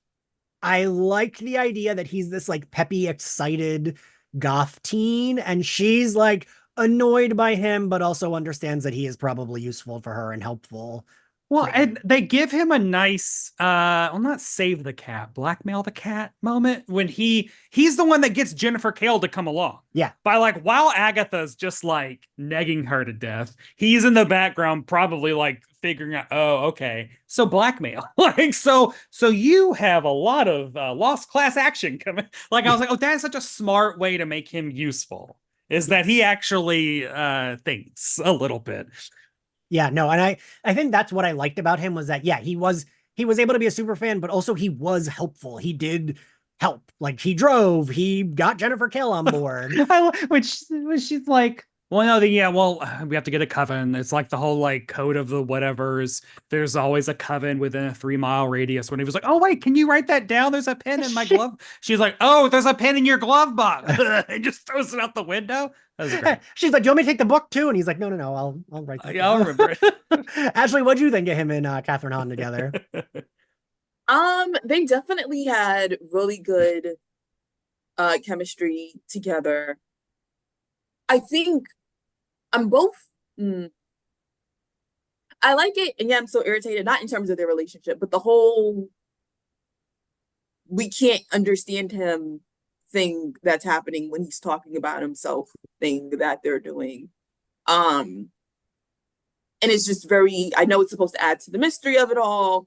I like the idea that he's this like peppy, excited goth teen, and she's like annoyed by him, but also understands that he is probably useful for her and helpful. Well, and they give him a nice well, not save the cat, blackmail the cat moment when he's the one that gets Jennifer Kale to come along. Yeah. By like while Agatha's just like negging her to death, he's in the background probably like figuring out, oh, okay. So blackmail. Like so you have a lot of lost class action coming. Like I was like, oh, that's such a smart way to make him useful. Is that he actually thinks a little bit. Yeah, no, and I think that's what I liked about him was that yeah, he was able to be a super fan, but also he was helpful. He did help. Like he drove, he got Jennifer Kale on board. which she's like, well, no, we have to get a coven. It's like the whole like code of the whatevers. There's always a coven within a 3-mile radius. When he was like, oh wait, can you write that down? There's a pen in my glove. She's like, oh, there's a pen in your glove box. And just throws it out the window. That was great. She's like, do you want me to take the book too? And he's like, no, I'll write that. Yeah, I'll remember it. Ashley, what'd you think of him and Catherine Hahn together? They definitely had really good chemistry together. I think I'm both. I like it, and yeah, I'm so irritated. Not in terms of their relationship, but the whole "we can't understand him" thing that's happening when he's talking about himself thing that they're doing. And it's just very. I know it's supposed to add to the mystery of it all,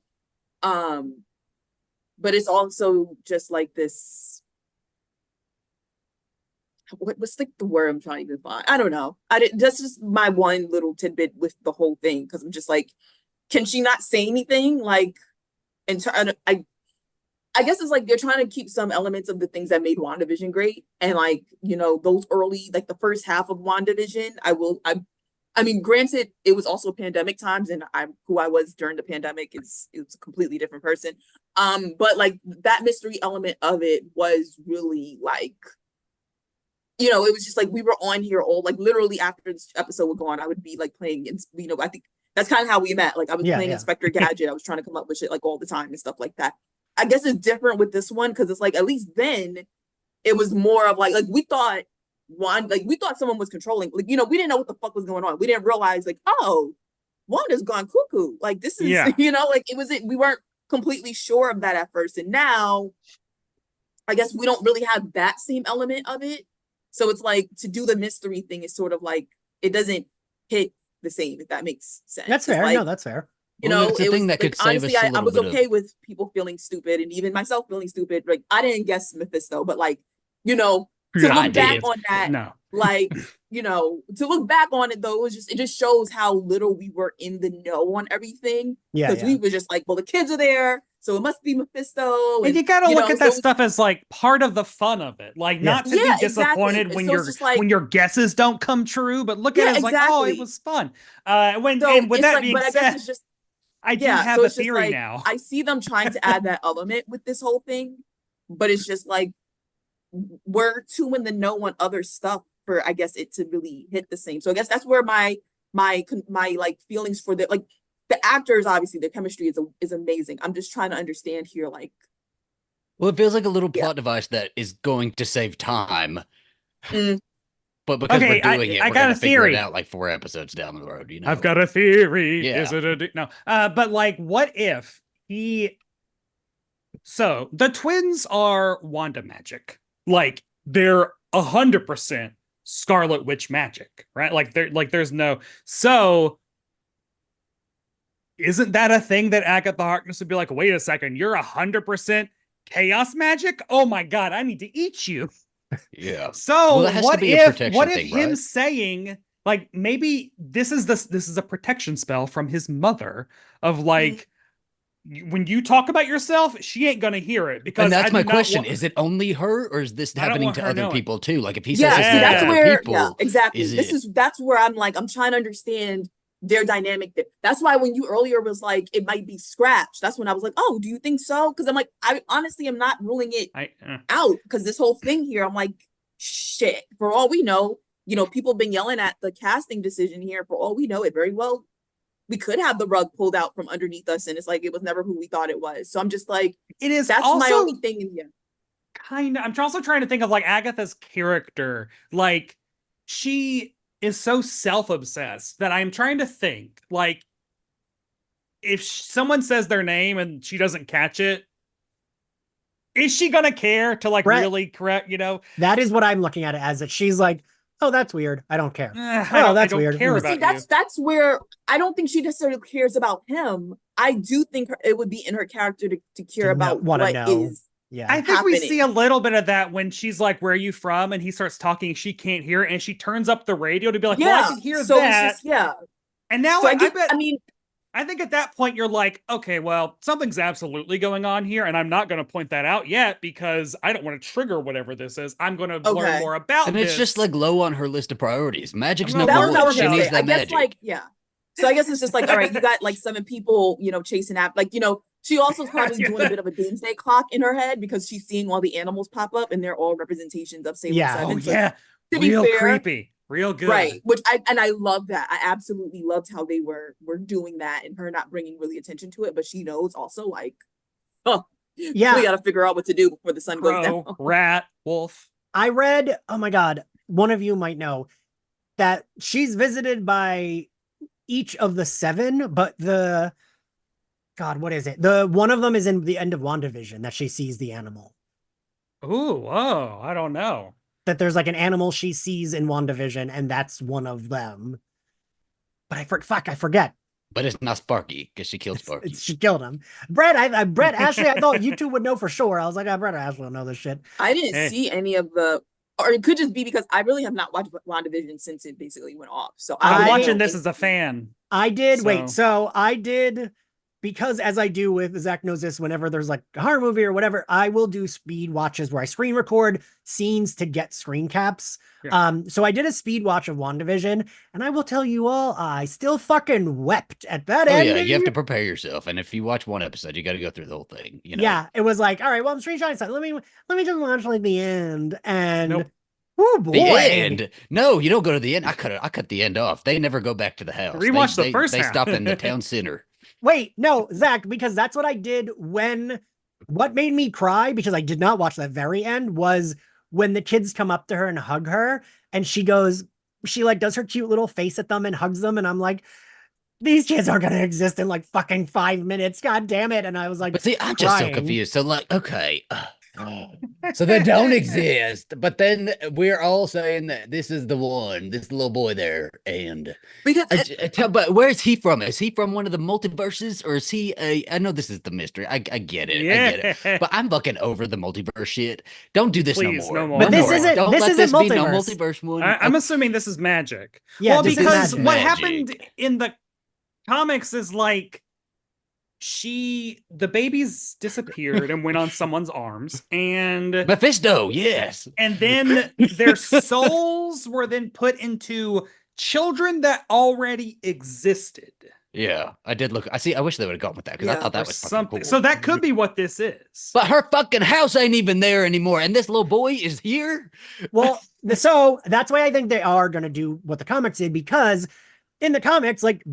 but it's also just like this. What's like the word I'm trying to find? I don't know. That's just my one little tidbit with the whole thing, because I'm just like, can she not say anything? Like, I guess it's like they're trying to keep some elements of the things that made WandaVision great, and like, you know, those early, like the first half of WandaVision. I mean, granted, it was also pandemic times, and who I was during the pandemic is a completely different person. But like that mystery element of it was really like, you know, it was just like we were on here all like literally after this episode would go on, I would be like playing, you know, I think that's kind of how we met. Like I was playing Inspector Gadget. I was trying to come up with shit like all the time and stuff like that. I guess it's different with this one because it's like at least then it was more of like we thought someone was controlling. Like, you know, we didn't know what the fuck was going on. We didn't realize like, oh, Wanda's gone cuckoo. Like this is, you know, like we weren't completely sure of that at first, and now I guess we don't really have that same element of it. So it's like to do the mystery thing is sort of like it doesn't hit the same, if that makes sense. That's fair. No, that's fair. You Well, know, it's a it was thing that like, could save honestly, us a I little was bit okay of. with people feeling stupid and even myself feeling stupid. Like, I didn't guess Mephisto, but like, you know, to Yeah, I look back did. on that, No. like, you know, to look back on it though, it just shows how little we were in the know on everything. Yeah, Because we were just like, well, the kids are there, so it must be Mephisto. And you gotta you look know, at that so stuff as like part of the fun of it. Like not to Yeah, be disappointed exactly. when So it's just like, when your guesses don't come true, but look at yeah, it as like, oh, it exactly. was fun. So And with it's that like, being but I guess said, it's just, I do yeah, have so a it's just theory like, now. I see them trying to add that element with this whole thing, but it's just like, we're too in the know on other stuff for, I guess, it to really hit the same. So I guess that's where my like feelings for the, like, the actors, obviously their chemistry is amazing. I'm just trying to understand here, like, Well, it feels like a little yeah. plot device that is going to save time. Mm. But because Okay, we're doing I we're got gonna a figure it theory. out like 4 episodes down the road, you know. I've got a theory. Yeah. Is it no? But like, what if he? So the twins are Wanda magic. Like they're 100% Scarlet Witch magic, right? Like there's no. So isn't that a thing that Agatha Harkness would be like? Wait a second, you're 100% chaos magic? Oh my god, I need to eat you. Yeah. So Well, that has to be a protection thing, him right? saying like maybe this is a protection spell from his mother of like when you talk about yourself, she ain't gonna hear it because And that's my do not question. wa- Is it only her, or is this I don't happening want to her other knowing. people too? Like if he says Yeah, this see, to that's Yeah. other where, people, yeah, exactly. is it? That's where I'm like, I'm trying to understand their dynamic there. That's why when you earlier was like, it might be Scratch. That's when I was like, oh, do you think so? Because I'm like, I honestly am not ruling it out because this whole thing here, I'm like, shit. For all we know, you know, people have been yelling at the casting decision here. For all we know, it very well, we could have the rug pulled out from underneath us, and it's like it was never who we thought it was. So I'm just like, it is that's also my only thing in here. kind of. I'm also trying to think of like Agatha's character. Like she is so self-obsessed that I'm trying to think like if someone says their name and she doesn't catch it, is she gonna care to like Brett, really correct? You know, that is what I'm looking at it as. That she's like, oh, that's weird. I don't care. I don't weird. care But about see, that's where I don't think she necessarily cares about him. I do think it would be in her character to care about wanna what know. is. Yeah, I think we see a little bit of that when she's like, "Where are you from?" and he starts talking. She can't hear it, and she turns up the radio to be like, "Well, I can hear so that." it's just, yeah. And now So I bet. I mean, I think at that point you're like, okay, well, something's absolutely going on here, and I'm not going to point that out yet because I don't want to trigger whatever this is. I'm going to learn more about and this. it's just like low on her list of priorities. Magic's Well, number that was what I one. was She gonna needs say. that I guess magic. like, yeah. So I guess it's just like, all right, you got like 7 people, you know, chasing after, like, you know, she also is probably Yeah. doing a bit of a doomsday clock in her head because she's seeing all the animals pop up and they're all representations of Salem Yeah. 7. Oh So yeah, to be real fair, creepy, real good. right? Which I love that. I absolutely loved how they were doing that and her not bringing really attention to it, but she knows also like, oh yeah, we got to figure out what to do before the sun goes down. Rat, wolf. I read. Oh my god, one of you might know that she's visited by each of the 7, but what is it? The one of them is in the end of WandaVision that she sees the animal. Ooh, whoa, I don't know. That there's like an animal she sees in WandaVision, and that's one of them. But I forget. But it's not Sparky because she killed Sparky. She killed him. Brett, Ashley, I thought you two would know for sure. I was like, Brett or Ashley will know this shit. I didn't see any of the, or it could just be because I really have not watched WandaVision since it basically went off. So I'm I- watching this as a fan. I did. So- So I did, because as I do with Zach knows this, whenever there's like a horror movie or whatever, I will do speed watches where I screen record scenes to get screen caps. Yeah. So I did a speed watch of WandaVision, and I will tell you all, I still fucking wept at that Oh ending. yeah, you have to prepare yourself, and if you watch one episode, you got to go through the whole thing. You know? Yeah, it was like, all right, well, I'm screenshotting something. Let me just watch like the end, and Nope. oh boy, The end. No, you don't go to the end. I cut the end off. They never go back to the house. Rewatch the first They half. stop in the town center. Wait, no, Zach, because that's what I did when. What made me cry, because I did not watch that very end, was when the kids come up to her and hug her, and she like does her cute little face at them and hugs them, and I'm like, these kids are gonna exist in like fucking 5 minutes, god damn it. And I was like, But see, I'm just so crying. confused. So like, okay, So they don't exist, but then we're all saying that this is the one, this little boy there, and Because but where is he from? Is he from one of the multiverses, or is he a? I know this is the mystery. I get it, I get it, but I'm fucking over the multiverse shit. Don't do this Please, no no more. more. But No this more. isn't. Don't This let isn't this be no multiverse. multiverse one. I'm assuming this is magic. Yeah, well, this is because magic. what Magic. happened in the comics is like the babies disappeared and went on someone's arms, and Mephisto, yes. then their souls were then put into children that already existed. Yeah, I did look. I see. I wish they would have gone with that because I Yeah, thought that Or was fucking something. cool. So that could be what this is. But her fucking house ain't even there anymore, and this little boy is here. Well, so that's why I think they are going to do what the comics did, because in the comics, like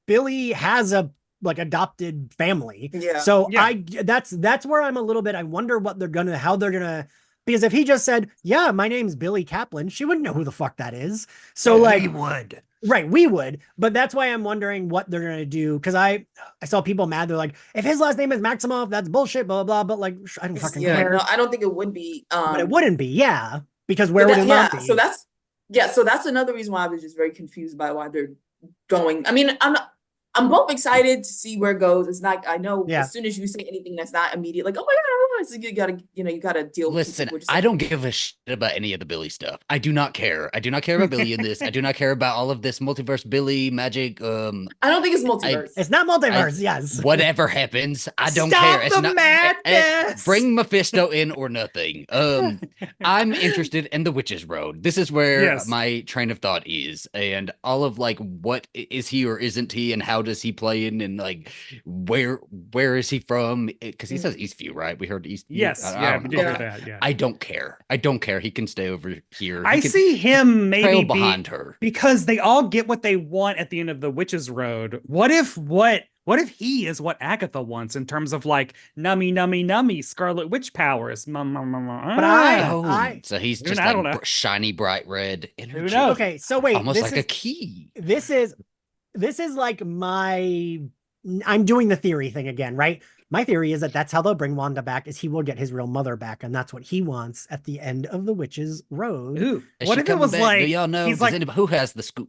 Billy has a like adopted family. Yeah. So Yeah. that's where I'm a little bit. I wonder how they're gonna. Because if he just said, "Yeah, my name's Billy Kaplan," she wouldn't know who the fuck that is. So like, we would. right, we would. But that's why I'm wondering what they're gonna do. Because I saw people mad. They're like, if his last name is Maximoff, that's bullshit. Blah blah blah. But like, I don't fucking Yeah, care. no, I don't think it would be. But it wouldn't be. Yeah, because where But would that- his yeah, mom be? so that's another reason why I was just very confused by why they're going. I mean, I'm both excited to see where it goes. It's not, I know Yeah. as soon as you say anything that's not immediate, like, oh my God, so you gotta deal with Listen, people just I like, don't give a shit about any of the Billy stuff. I do not care. I do not care about Billy in this. I do not care about all of this multiverse Billy magic. I don't think it's multiverse. It's not multiverse. Yes. Whatever happens, I don't Stop care. It's the not madness! bring Mephisto in or nothing. I'm interested in the Witch's Road. This is where Yes. my train of thought is, and all of like what is he or isn't he, and how does he play in, and like where is he from? Because he says Eastview, right? We heard East. Yes. I Yeah. don't We know. did hear Okay. that. Yeah. I don't care. I don't care. He can stay over here. I He can see him maybe trail be behind her. because they all get what they want at the end of the Witch's Road. What if he is what Agatha wants in terms of like nummy nummy nummy Scarlet Witch powers? But Oh, so he's Dude, just I don't like know. shiny bright red energy. knows? Okay. So wait. Almost this like is, a key. this is like I'm doing the theory thing again, right? My theory is that that's how they'll bring Wanda back, is he will get his real mother back, and that's what he wants at the end of the Witch's Road. Ooh, Is what she if it coming was back? like Do y'all know? he's Does like anybody, who has the scoop?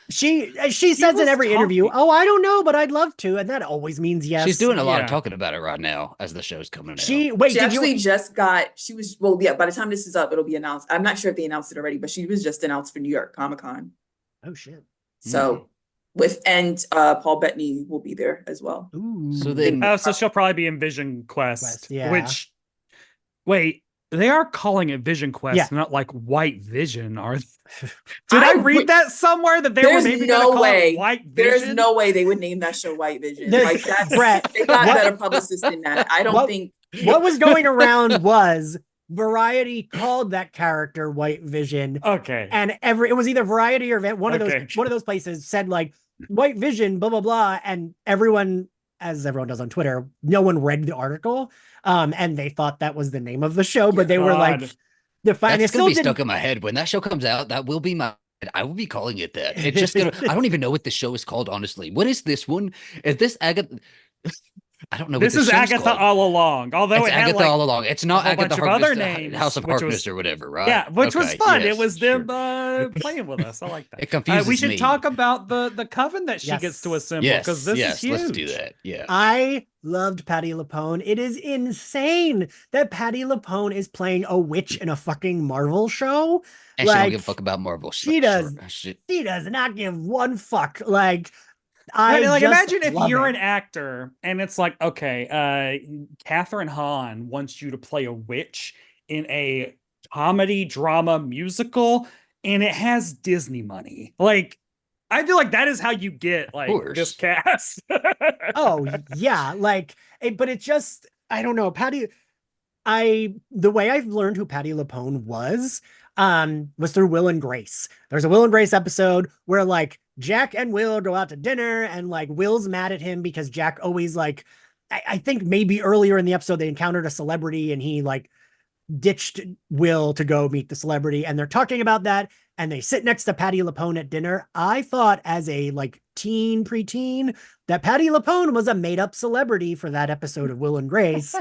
She says was in every interview, talking. "Oh, I don't know, but I'd love to," and that always means yes. She's doing a lot Yeah. of talking about it right now as the show's coming out. She She did actually you? just got, by the time this is up, it'll be announced. I'm not sure if they announced it already, but she was just announced for New York Comic-Con. Oh shit! So Paul Bettany will be there as well. Ooh. So then- oh, so she'll probably be in Vision Quest. Yeah. Which wait, they are calling it Vision Quest, Yeah. not like White Vision, are they? Did I I read would- that somewhere that they were There's maybe no gonna call way. it White There's Vision? no way they would name that show White Vision. There's- Like that's Brett, they got what- better publicists than that. I don't What- think What was going around was Variety called that character White Vision, Okay. and it was either Variety or one of Okay. those places said like White Vision, blah blah blah, and everyone, as everyone does on Twitter, no one read the article, and they thought that was the name of the show, but they were like, God. the fine. That's gonna be stuck in my head when that show comes out. That will be my. I will be calling it that. It's just gonna. I don't even know what the show is called. Honestly, what is this one? Is this Agatha? I don't know. This what is show's Agatha called. All Along. Although It's it had Agatha like All Along. It's not whole Agatha bunch of other Harkness, names, House of which was- Harkness or whatever, right? yeah, which was Okay, fun. yes, It was sure. them playing with us. I like that. It confuses We should me. talk about the coven that she gets to Yes. assemble because this is huge. Let's do that. Yeah. I loved Patti LuPone. It is insane that Patti LuPone is playing a witch in a fucking Marvel show. And she don't like, give a fuck about Marvel. she does. Shit. She does not give one fuck. Like, Right, I like just imagine if love you're it. an actor and it's like, okay, Catherine Hahn wants you to play a witch in a comedy drama musical, and it has Disney money. Like, I feel like that is how you get like this course. cast. Oh yeah, like, but it just, I don't know, the way I've learned who Patti LuPone was through Will and Grace. There's a Will and Grace episode where like Jack and Will go out to dinner, and like Will's mad at him because Jack always like, I think maybe earlier in the episode they encountered a celebrity and he like ditched Will to go meet the celebrity, and they're talking about that, and they sit next to Patti LuPone at dinner. I thought as a like preteen, that Patti LuPone was a made up celebrity for that episode of Will and Grace.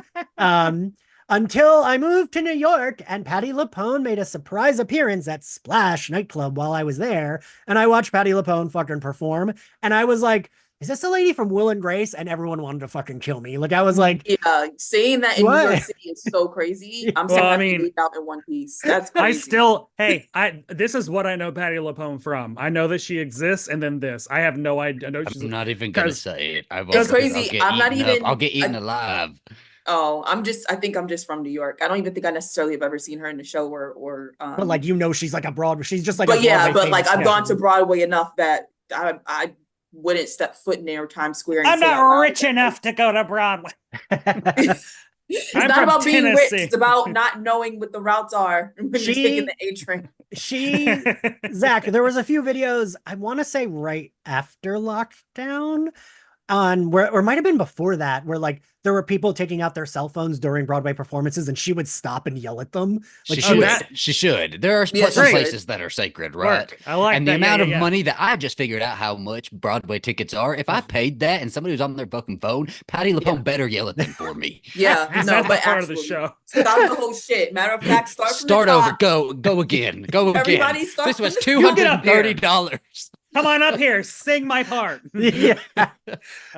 Until I moved to New York and Patti LuPone made a surprise appearance at Splash nightclub while I was there. And I watched Patti LuPone fucking perform. And I was like, is this the lady from Will and Grace? And everyone wanted to fucking kill me. Like, I was like, yeah, saying that in New York City is so crazy. I'm Well, saying I that mean, out in one piece. That's I crazy. still, hey, this is what I know Patti LuPone from. I know that she exists, and then this. I have no idea. I know she's I'm not even gonna say it. It's crazy. I'm not even. I'll get eaten alive. Oh, I think I'm just from New York. I don't even think I necessarily have ever seen her in the show or but like, she's like a Broadway. She's just like, but a yeah, Broadway but like famous I've gone to person. Broadway enough that I wouldn't step foot near Times Square. And I'm say not out loud rich that, enough to go to Broadway. It's I'm not from about being rich. Tennessee. It's about not knowing what the routes are when you're taking the A train. Zach, there was a few videos, I want to say right after lockdown, on where, or it might have been before that, where like there were people taking out their cell phones during Broadway performances and she would stop and yell at them. Like She should. There are Yeah, some she places should. that are sacred, right? I like and that. the amount Yeah. of money that I just figured out how much Broadway tickets are. If I paid that and somebody was on their fucking phone, Patti LuPone better yell at them for me. Yeah, no, That's but part of the absolutely. show. Stop the whole shit. Matter of fact, start from Start the over. top. Go again. Go again. Everybody start This was from the top. $230. Come on up here, sing my part. Yeah.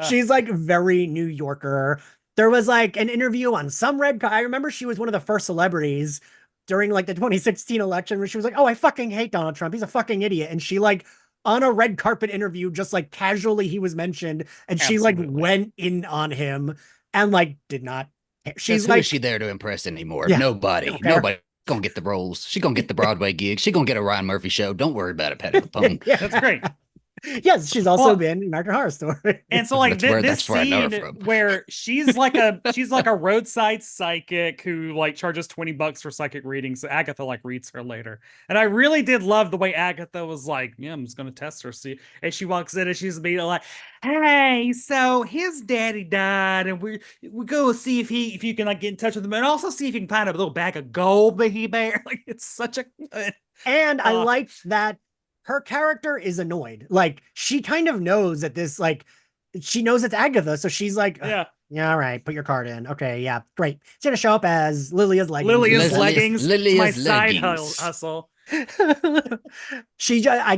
She's like very New Yorker. There was like an interview on some red carpet. I remember she was one of the first celebrities during like the 2016 election where she was like, oh, I fucking hate Donald Trump. He's a fucking idiot. And she like on a red carpet interview, just like casually he was mentioned and she like went in on him and like did not. She's who like, is she there to impress anymore? Yeah, Nobody. Nobody gonna get the roles. She gonna get the Broadway gig. She gonna get a Ryan Murphy show. Don't worry about it, Patti LuPone. Yeah. That's great. Yes, she's also been in American Horror Story. And so like this scene where she's like a roadside psychic who like charges $20 for psychic readings. So Agatha like reads her later. And I really did love the way Agatha was like, yeah, I'm just gonna test her. See, and she walks in and she's being like, hey, so his daddy died, and we go see if you can like get in touch with him and also see if you can find a little bag of gold that he bear. Like it's such a good. And I liked that her character is annoyed. Like she kind of knows that this, like, she knows it's Agatha. So she's like, yeah, all right, put your card in. Okay, yeah, great. It's gonna show up as Lilia's leggings. Lilia's my side hustle. I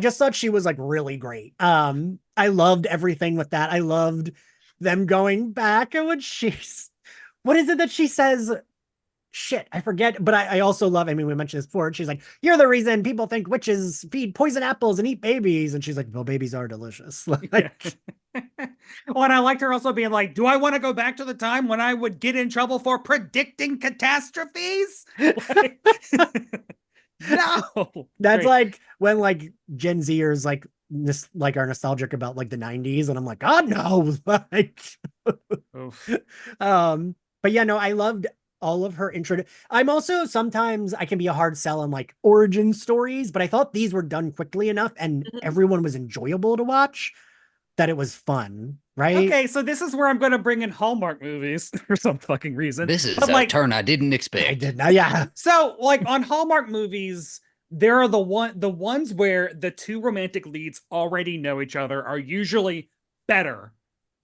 just thought she was like really great. I loved everything with that. I loved them going back and what is it that she says? Shit, I forget, but I also love, I mean, we mentioned this before. She's like, you're the reason people think witches feed poison apples and eat babies. And she's like, well, babies are delicious. Like, well, and I liked her also being like, do I want to go back to the time when I would get in trouble for predicting catastrophes? Like, no. That's like when like Gen Zers like are nostalgic about like the 90s. And I'm like, God, no. Like, but yeah, no, I loved all of her intro. I'm also sometimes I can be a hard sell on like origin stories, but I thought these were done quickly enough and everyone was enjoyable to watch that it was fun, right? Okay, so this is where I'm going to bring in Hallmark movies for some fucking reason. This is a turn I didn't expect. I did not, yeah. So like on Hallmark movies, there are the ones where the two romantic leads already know each other are usually better.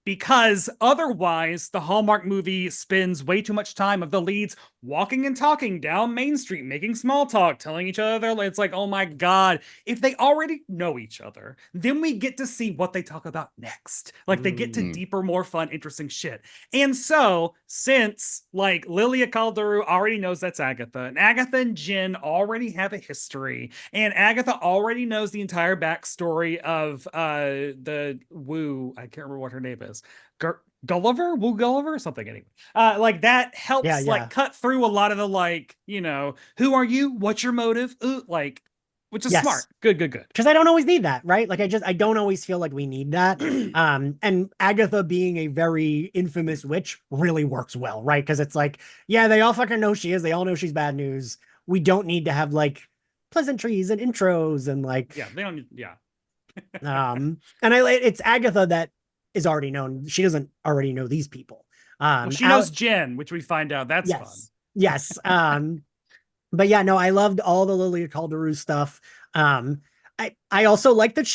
Because otherwise, the Hallmark movie spends way too much time of the leads walking and talking down Main Street, making small talk, telling each other. It's like, oh my God, if they already know each other, then we get to see what they talk about next. Like they get to deeper, more fun, interesting shit. And so, since like Lilia Calderu already knows that's Agatha, and Agatha and Jen already have a history, and Agatha already knows the entire backstory of the Woo, I can't remember what her name is. Gulliver, something anyway. Like that helps like cut through a lot of the like, you know, who are you? What's your motive? Ooh, like, which is smart. Good. Because I don't always need that, right? Like I don't always feel like we need that. And Agatha being a very infamous witch really works well, right? Because it's like, yeah, they all fucking know she is. They all know she's bad news. We don't need to have like pleasantries and intros and like, yeah, they don't. Yeah. And it's Agatha that is already known. She doesn't already know these people. Well, she knows Jen, which we find out that's fun. Yes. But yeah, no, I loved all the Lilia Calderu stuff. I also like that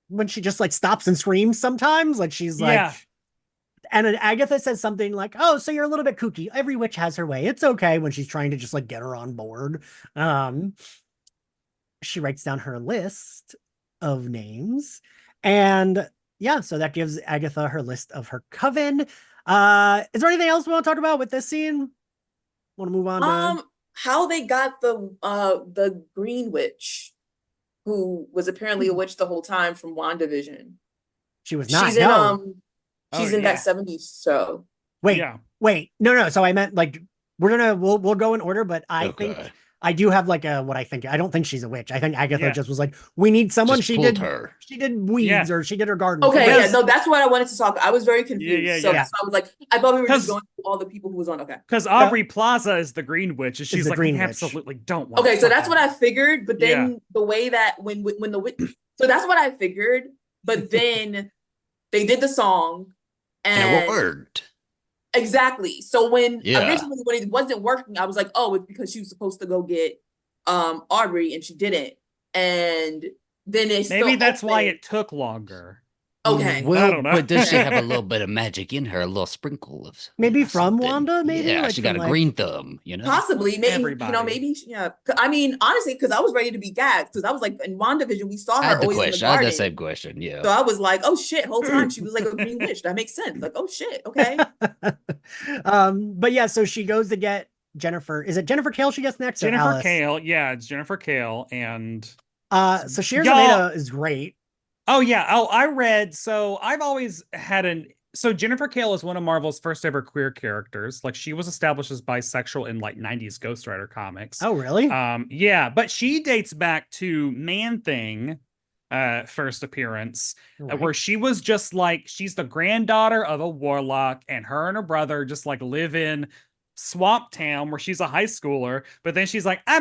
when she just like stops and screams sometimes, like she's like, And then Agatha says something like, "Oh, so you're a little bit kooky. Every witch has her way. It's okay," when she's trying to just like get her on board. She writes down her list of names, and yeah, so that gives Agatha her list of her coven. Is there anything else we want to talk about with this scene? Want to move on to how they got the Green Witch, who was apparently a witch the whole time from WandaVision. She was not. She's in she's in yeah. that 70s show. Wait, no. So I meant like we'll go in order, but I think I do have like what I think. I don't think she's a witch. I think Agatha just was like, we need someone. Just she did weeds or she did her garden. Okay, no, that's what I wanted to talk. I was very confused. So I was like, I thought we were just going through all the people who was on. Okay, because Aubrey Plaza is the Green Witch, and she's like, I absolutely don't want. Okay, so that's what I figured. But then the way that when the witch, so that's what I figured. But then they did the song, and it worked. Exactly. So originally when it wasn't working, I was like, oh, it's because she was supposed to go get Aubrey and she didn't. And then maybe that's why it took longer. Okay. Well, I don't know. But does she have a little bit of magic in her, a little sprinkle of maybe from something? Wanda? Maybe like she got a green thumb, Possibly, maybe everybody. Maybe I mean, honestly, because I was ready to be gagged because I was like in WandaVision, we saw her always in the garden. I had the same question, yeah. So I was like, oh shit, whole time she was like a green witch. That makes sense. Like, oh shit, okay. But yeah, so she goes to get Jennifer. Is it Jennifer Kale she gets next? Jennifer Kale, yeah, it's Jennifer Kale, and so Shears Zameda is great. Oh yeah. Oh, I read. So I've always had so Jennifer Kale is one of Marvel's first ever queer characters. Like she was established as bisexual in like 90s Ghost Rider comics. Oh, really? Yeah, but she dates back to Man-Thing first appearance, where she was just like, she's the granddaughter of a warlock, and her and her brother just like live in Swamp Town where she's a high schooler, but then she's like, I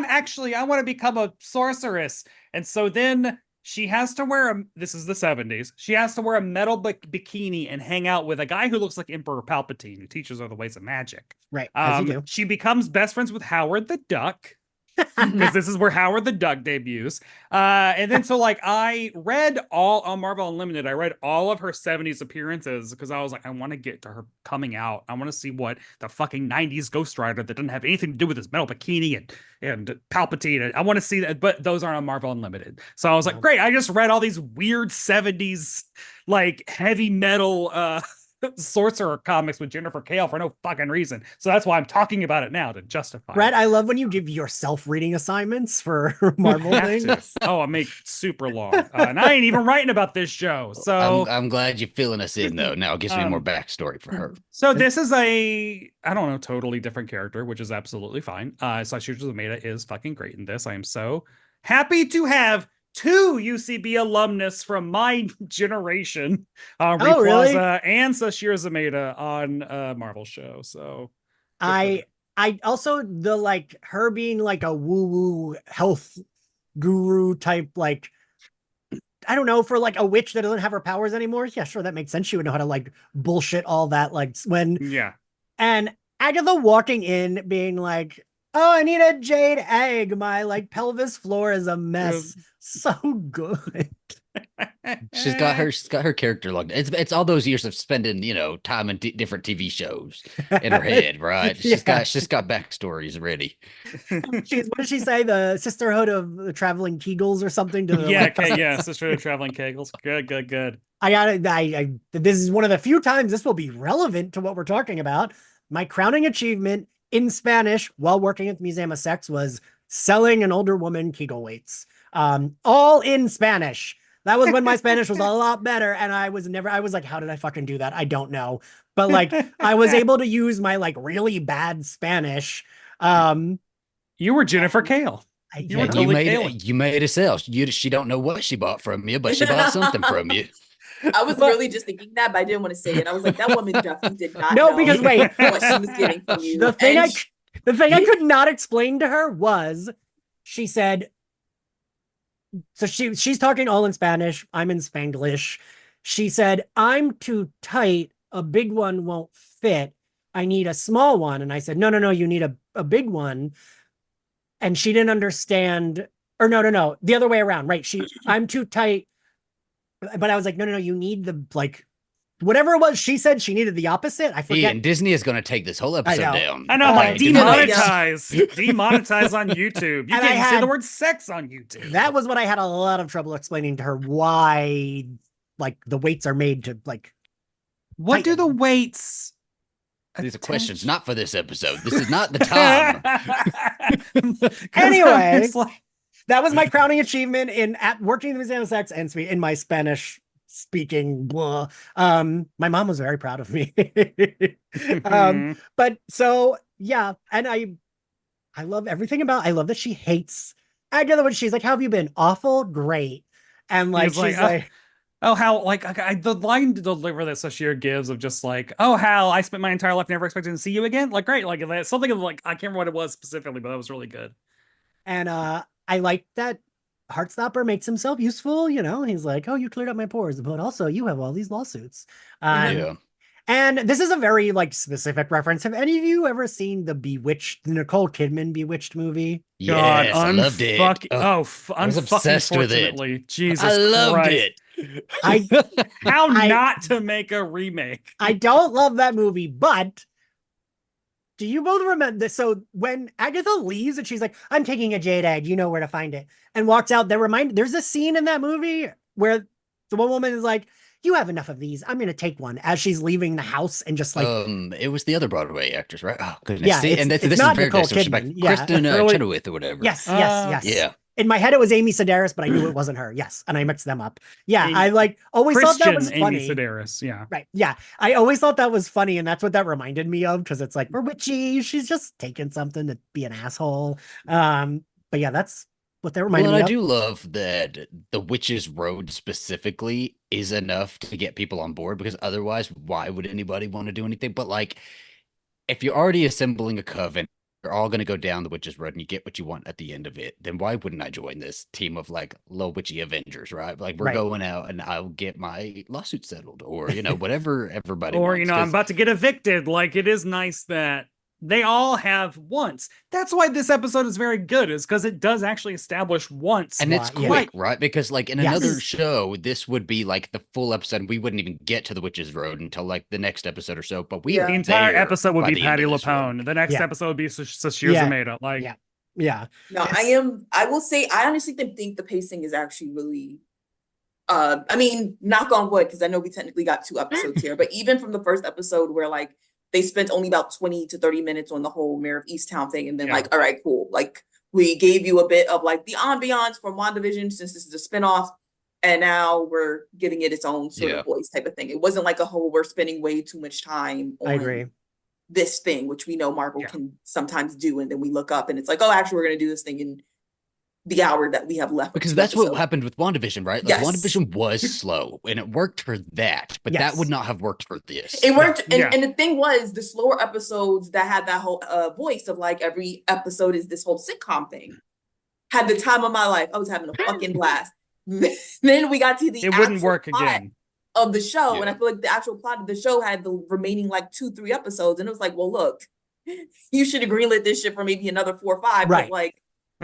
want to become a sorceress. And so then she has to wear this is the 70s. She has to wear a metal bikini and hang out with a guy who looks like Emperor Palpatine, who teaches her the ways of magic. Right. As you do. She becomes best friends with Howard the Duck, because this is where Howard the Duck debuts. And then so like I read all on Marvel Unlimited, I read all of her 70s appearances because I was like, I want to get to her coming out. I want to see what the fucking 90s Ghost Rider that doesn't have anything to do with this metal bikini and Palpatine. I want to see that, but those aren't on Marvel Unlimited. So I was like, great, I just read all these weird 70s like heavy metal sorcerer comics with Jennifer Kale for no fucking reason. So that's why I'm talking about it now to justify. Brad, I love when you give yourself reading assignments for Marvel things. Oh, I make super long. And I ain't even writing about this show. So I'm glad you're filling us in though. Now it gives me more backstory for her. So this is totally different character, which is absolutely fine. Shears Zameda is fucking great in this. I am so happy to have two UCB alumnus from my generation, Aubrey Plaza and Shears Zameda on a Marvel show. So I also the like her being like a woo-woo health guru type, like I don't know, for like a witch that doesn't have her powers anymore. Yeah, sure, that makes sense. She would know how to like bullshit all that, like and Agatha walking in being like, oh, I need a jade egg. My like pelvis floor is a mess. So good. She's got her character locked. It's all those years of spending, time in different TV shows in her head, right? She's got backstories ready. What did she say? The Sisterhood of the Traveling Kegels or something? Sisterhood of Traveling Kegels. Good. I this is one of the few times this will be relevant to what we're talking about. My crowning achievement in Spanish while working at the Museum of Sex was selling an older woman Kegel weights. All in Spanish. That was when my Spanish was a lot better, and I was like, how did I fucking do that? I don't know. But like I was able to use my like really bad Spanish. You were Jennifer Kale. You made a sale. She don't know what she bought from you, but she bought something from you. I was really just thinking that, but I didn't want to say it. I was like, that woman definitely did not know because wait, what she was getting from you. The thing I could not explain to her was, she said, so she's talking all in Spanish. I'm in Spanglish. She said, I'm too tight. A big one won't fit. I need a small one. And I said, no, you need a big one. And she didn't understand, or no, the other way around, right? I'm too tight. But I was like, no, you need the like whatever it was she said she needed the opposite. I forget. And Disney is going to take this whole episode down. I know, like Do not- demonetize on YouTube. You And can't even say the word sex on YouTube. That was what I had a lot of trouble explaining to her, why like the weights are made to like. What do the weights? These are questions not for this episode. This is not the time. Anyway, that was my crowning achievement in at working in the Museum of Sex and in my Spanish speaking blah. My mom was very proud of me. But so yeah, and I love everything about. I love that she hates Agatha when she's like, "How have you been? Awful, great," and like she's like. Oh, how, like, the line to deliver that Sashir gives of just like, oh, Hal, I spent my entire life never expecting to see you again. Like, great. Like, something of like, I can't remember what it was specifically, but that was really good. And I like that Heartstopper makes himself useful. You know, he's like, oh, you cleared up my pores, but also you have all these lawsuits. Yeah. And this is a very like specific reference. Have any of you ever seen the Nicole Kidman Bewitched movie? Yes, I loved it. I was obsessed with it. Jesus I loved it. How not to make a remake? I don't love that movie, but do you both remember this? So when Agatha leaves and she's like, I'm taking a jade egg, you know where to find it, and walks out, there's a scene in that movie where the one woman is like, you have enough of these, I'm gonna take one, as she's leaving the house, and just like it was the other Broadway actress, right? Oh goodness. Yeah, see, and this is not very Nicole disrespect. Kidman. Yeah. Kristen Chenoweth or whatever. Yes. Yeah. In my head, it was Amy Sedaris, but I knew it wasn't her. Yes, and I mixed them up. Yeah, I like always thought that was funny. Amy Sedaris, yeah. Right. Yeah, I always thought that was funny, and that's what that reminded me of, because it's like, we're witchy. She's just taking something to be an asshole. But yeah, that's what that reminded me of. I do love that the Witch's Road specifically is enough to get people on board, because otherwise, why would anybody want to do anything? But like, if you're already assembling a coven, you're all going to go down the Witch's Road and you get what you want at the end of it, then why wouldn't I join this team of like low witchy Avengers, right? Like, we're going out and I'll get my lawsuit settled, or, you know, whatever everybody or, wants, you know, I'm about to get evicted. Like, it is nice that they all have once. That's why this episode is very good, is because it does actually establish once. And it's quick, right? Because like in another show, this would be like the full episode, and we wouldn't even get to the Witch's Road until like the next episode or so. But the entire episode would be Patty LuPone. The next episode would be Sashir Zameda. Like, No, I will say, I honestly think the pacing is actually really, I mean, knock on wood, because I know we technically got 2 episodes here, but even from the first episode where like they spent only about 20 to 30 minutes on the whole Mayor of Easttown thing, and then like, all right, cool. Like, we gave you a bit of like the ambiance from WandaVision, since this is a spinoff, and now we're giving it its own sort of voice type of thing. It wasn't like a whole, we're spending way too much time on this thing, which we know Marvel can sometimes do, and then we look up and it's like, oh, actually, we're going to do this thing in the hour that we have left. Because that's what happened with WandaVision, right? Like, WandaVision was slow, and it worked for that, but that would not have worked for this. It worked, and the thing was, the slower episodes that had that whole voice of like every episode is this whole sitcom thing, had the time of my life. I was having a fucking blast. Then we got to the it wouldn't work again of the show, and I feel like the actual plot of the show had the remaining like 2-3 episodes, and it was like, well, look, you should have greenlit this shit for maybe another 4 or 5, but like,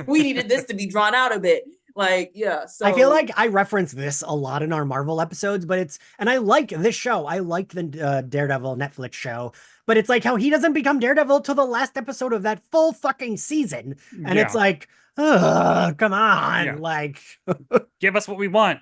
we needed this to be drawn out a bit. Like, so I feel like I reference this a lot in our Marvel episodes, but and I like this show. I like the Daredevil Netflix show, but it's like how he doesn't become Daredevil till the last episode of that full fucking season. And it's like, come on, like give us what we want.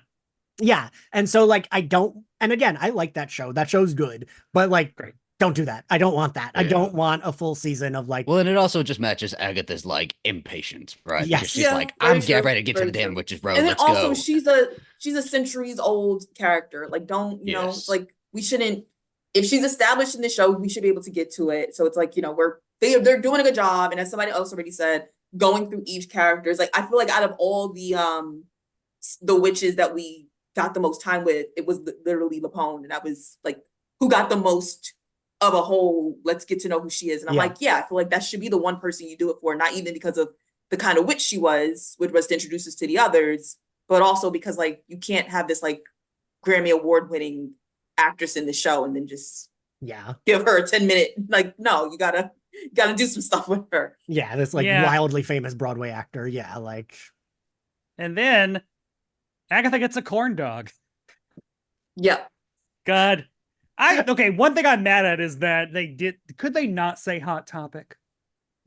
Yeah. And so like, and again, I like that show. That show's good, but like, don't do that. I don't want that. I don't want a full season of like. Well, and it also just matches Agatha's like impatience, right? Yes. Because she's like, I'm ready to get to the damn Witch's Road. And then also, go. she's a centuries old character. Like, don't you know? It's like, we shouldn't. If she's established in the show, we should be able to get to it. So it's like, you know, they're doing a good job. And as somebody else already said, going through each character is like, I feel like out of all the witches that we got the most time with, it was literally LuPone, and that was like who got the most of a whole, let's get to know who she is. And I'm like, I feel like that should be the one person you do it for, not even because of the kind of witch she was, which was to introduce us to the others, but also because like you can't have this like Grammy Award winning actress in the show and then just give her a 10-minute, like, no, you gotta do some stuff with her. Yeah, this like wildly famous Broadway actor. Yeah, like. And then Agatha gets a corn dog. Yeah. God. Okay, one thing I'm mad at is that could they not say Hot Topic?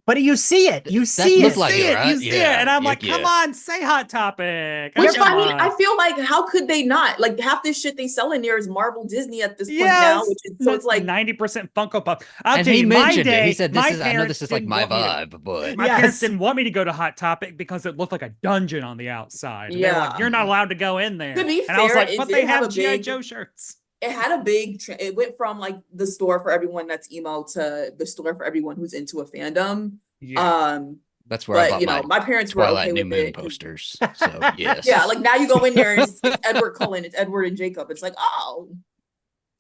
But you see it. You That see looked it. like it, right? You see it. And I'm like, come on, say Hot Topic. Which, Come I mean, on. I feel like, how could they not? Like, half this shit they sell in there is Marvel Disney at this point now, Yes. so it's like 90% Funko Pop. I'll And tell he you, mentioned my day, it. He said, my I know this is like my parents vibe, but my Yes. parents didn't want me to go to Hot Topic because it looked like a dungeon on the outside. And they were like, Yeah. you're not allowed to go in there. To be and I was fair, like, it but did they have have a G.I. big- Joe shirts. it had a big it went from like the store for everyone that's emo to the store for everyone who's into a fandom. Yeah. that's where I But bought you know, my parents were Twilight okay New with Moon it. posters. So yes. Yeah, like now you go in there and it's Edward Cullen, it's Edward and Jacob. It's like, oh,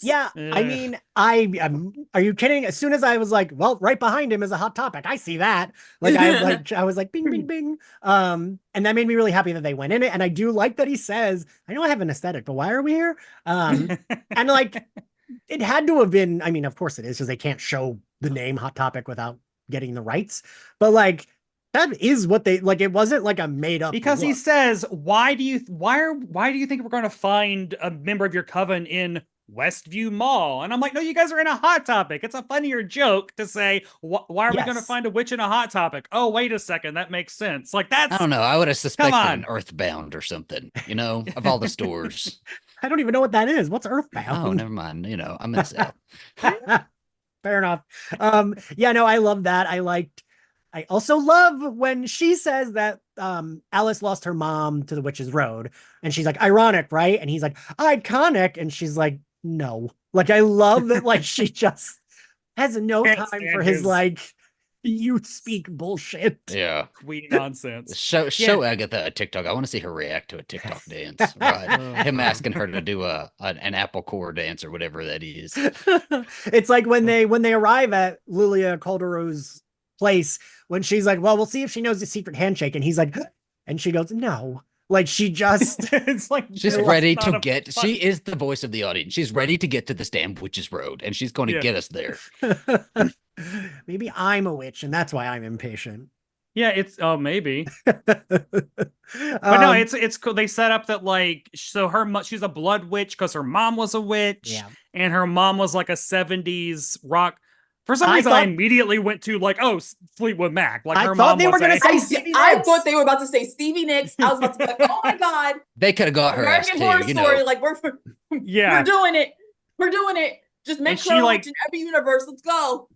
Yeah, I Ugh. mean, are you kidding? As soon as I was like, well, right behind him is a Hot Topic. I see that. I was like, bing, bing, bing. And that made me really happy that they went in it. And I do like that he says, I know I have an aesthetic, but why are we here? And like, it had to have been, I mean, of course it is, because they can't show the name Hot Topic without getting the rights. But like, that is what they like. It wasn't like a made up because he look. says, why do you think we're going to find a member of your coven in Westview Mall? And I'm like, no, you guys are in a Hot Topic. It's a funnier joke to say, why are we going to Yes. find a witch in a Hot Topic? Oh, wait a second, that makes sense. Like that's I don't know. I would have suspected on. an Earthbound or something, of all the stores. I don't even know what that is. What's Earthbound? Oh, never mind. I'm in the South. Fair enough. Yeah, no, I love that. I also love when she says that Alice lost her mom to the Witch's Road, and she's like, ironic, right? And he's like, iconic, and she's like, no. Like, I love that, like, she just has no Can't time stand for his his- like you speak bullshit. Yeah. Queen nonsense. Show Agatha a TikTok. I want to see her react to a TikTok dance. Right. Him asking her to do an apple core dance or whatever that is. It's like when they arrive at Lilia Caldero's place, when she's like, well, we'll see if she knows the secret handshake, and he's like, and she goes, no. Like, she just It's like She's it's ready not to a get. fun- She is the voice of the audience. She's ready to get to this damn Witch's Road, and she's going to Yeah. get us there. maybe I'm a witch, and that's why I'm impatient. Yeah, it's maybe. But But no, it's cool. They set up that like so she's a blood witch because her mom was a witch, yeah. and her mom was like a 70s rock. For some I reason, I thought- immediately went to like, oh, Fleetwood Mac. Like I her thought mom they were was gonna a- say Stevie I Nicks. thought they were about to say Stevie Nicks. I was about to be like, oh my god, They could have got her ass American Horror too. Story. Like we're yeah, doing it. We're doing it. Just make And she, her a like- witch in every universe. Let's go.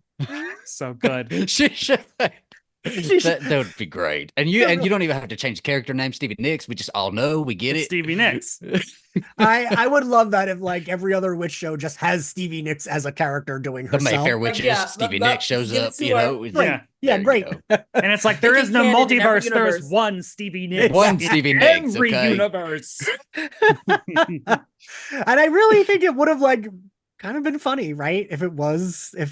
so good. She should. She That would be great. And you don't even have to change the character name, Stevie Nicks. We just all know. We get It's it. Stevie Nicks. I would love that if like every other witch show just has Stevie Nicks as a character doing The herself. Mayfair Witches. yeah, Stevie let- Nicks shows give it up. to You her. know. Great. Yeah. Yeah, There you great. go. And it's like there Make is it no canon in every multiverse. There's universe. one Stevie Nicks. One in Stevie Nicks, Every okay. universe. And I really think it would have like kind of been funny, right? If it wasn't,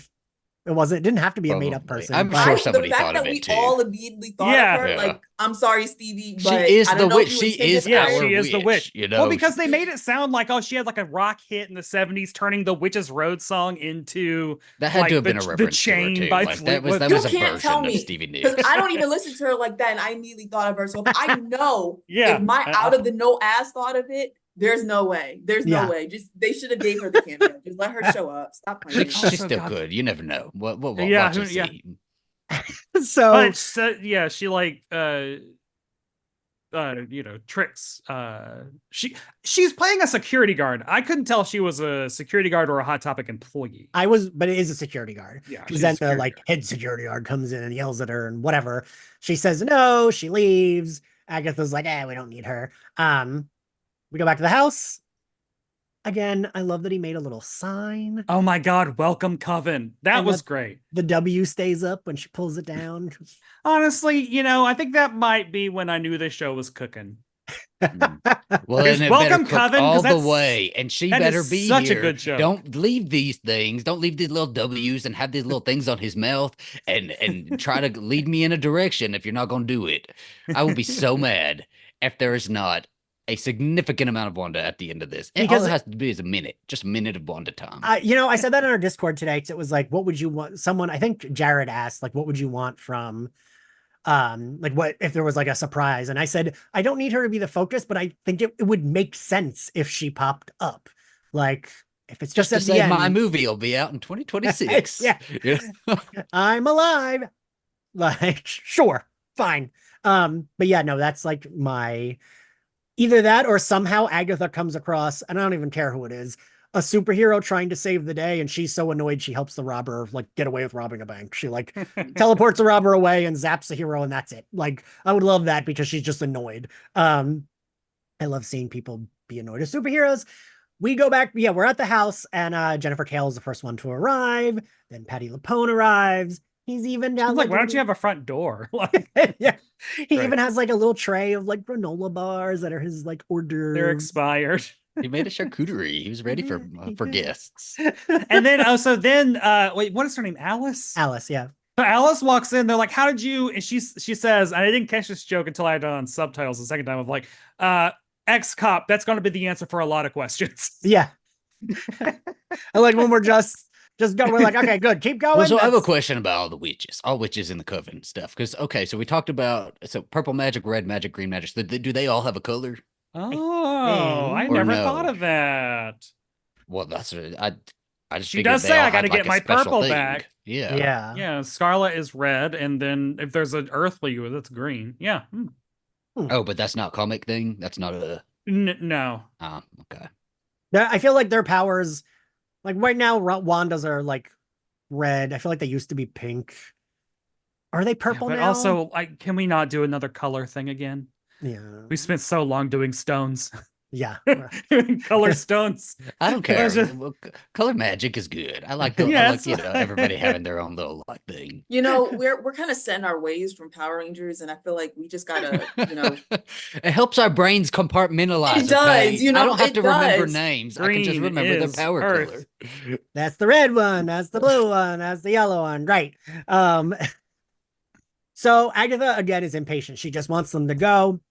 it didn't have to be a made up Probably. person. I'm but- sure The somebody fact thought of that it we too. all immediately thought Yeah. of her, Yeah. like, I'm sorry, Stevie, She but is I don't the know witch. if you She intended is for Yeah, it. she is the witch. You know. Well, because they made it sound like, oh, she had like a rock hit in the 70s, turning the Witch's Road song into that had like to have the- been a the reference to her Chain too. by Like, that was Fleetwood You a can't tell version of me, Stevie because Nicks. I don't even listen to her like that, and I immediately thought of her. So if I know Yeah. if my out of the no ass thought of it, there's no way. There's Yeah. no way. Just they should have gave her the cameo. Just let her show up. Stop She, playing. Oh, she's so still God. good. You never know. What Yeah, watch and yeah. see. So But yeah, she like tricks. She's playing a security guard. I couldn't tell if she was a security guard or a Hot Topic employee. but it is a security guard. Yeah, Because she's then a the security like guard. head security guard comes in and yells at her and whatever. She says no, she leaves. Agatha's like, we don't need her. We go back to the house. Again, I love that he made a little sign. Oh my God, welcome Coven. That And was the- great. The W stays up when she pulls it down. Honestly, I think that might be when I knew this show was cooking. Well, Because then it Welcome better cook Coven, 'cause all the that's- way, and she that better is be such a here. good show. Don't leave these things. Don't leave these little W's and have these little things on his mouth and try to lead me in a direction if you're not going to do it. I will be so mad if there is not a significant amount of Wanda at the end of this. And all Because- it has to be is a minute, just a minute of Wanda time. I said that in our Discord today. 'Cause it was like, what would you want? Someone, I think Jared asked, like, what would you want from, like, what if there was like a surprise? And I said, I don't need her to be the focus, but I think it would make sense if she popped up. Like, if it's just to at the say end, my movie will be out in 2026. Yeah. I'm alive. Like, sure, fine. But yeah, no, that's like my either that or somehow Agatha comes across, and I don't even care who it is, a superhero trying to save the day, and she's so annoyed she helps the robber like get away with robbing a bank. She like teleports a robber away and zaps the hero, and that's it. Like, I would love that because she's just annoyed. I love seeing people be annoyed as superheroes. We go back, yeah, we're at the house, and Jennifer Kale is the first one to arrive. Then Patty LuPone arrives. He's even down like, why don't you have a front door? Like, yeah, he even has like a little tray of like granola bars that are his like hors d'oeuvres. They're expired. He made a charcuterie. He was ready for guests. And then wait, what is her name? Alice? Alice, yeah. So Alice walks in, they're like, how did you, and she says, and I didn't catch this joke until I had done on subtitles the second time, of like, ex-cop, that's going to be the answer for a lot of questions. Yeah. I like when we're just go, we're like, okay, good, keep going. Well, so I have a question about all witches in the Coven stuff. Because, okay, so we talked about, so purple magic, red magic, green magic. So do they all have a color? Oh, I never thought of that. Well, that's, I just she does say I got to get my purple thing. back. Yeah. Scarlet is red, and then if there's an earthly, that's green. Yeah. Oh, but that's not a comic thing. That's not a no. Okay. I feel like their powers, like right now, Wanda's are like red. I feel like they used to be pink. Are they purple but now? Also, can we not do another color thing again? Yeah. We spent so long doing stones. Yeah. Color stones. I don't care. Color magic is good. I like everybody having their own little like thing. We're kind of set in our ways from Power Rangers, and I feel like we just gotta, It helps our brains compartmentalize. It does, I don't have to remember names. Green, I can just remember the power Earth. color. That's the red one. That's the blue one. That's the yellow one. Right. So Agatha again is impatient. She just wants them to go.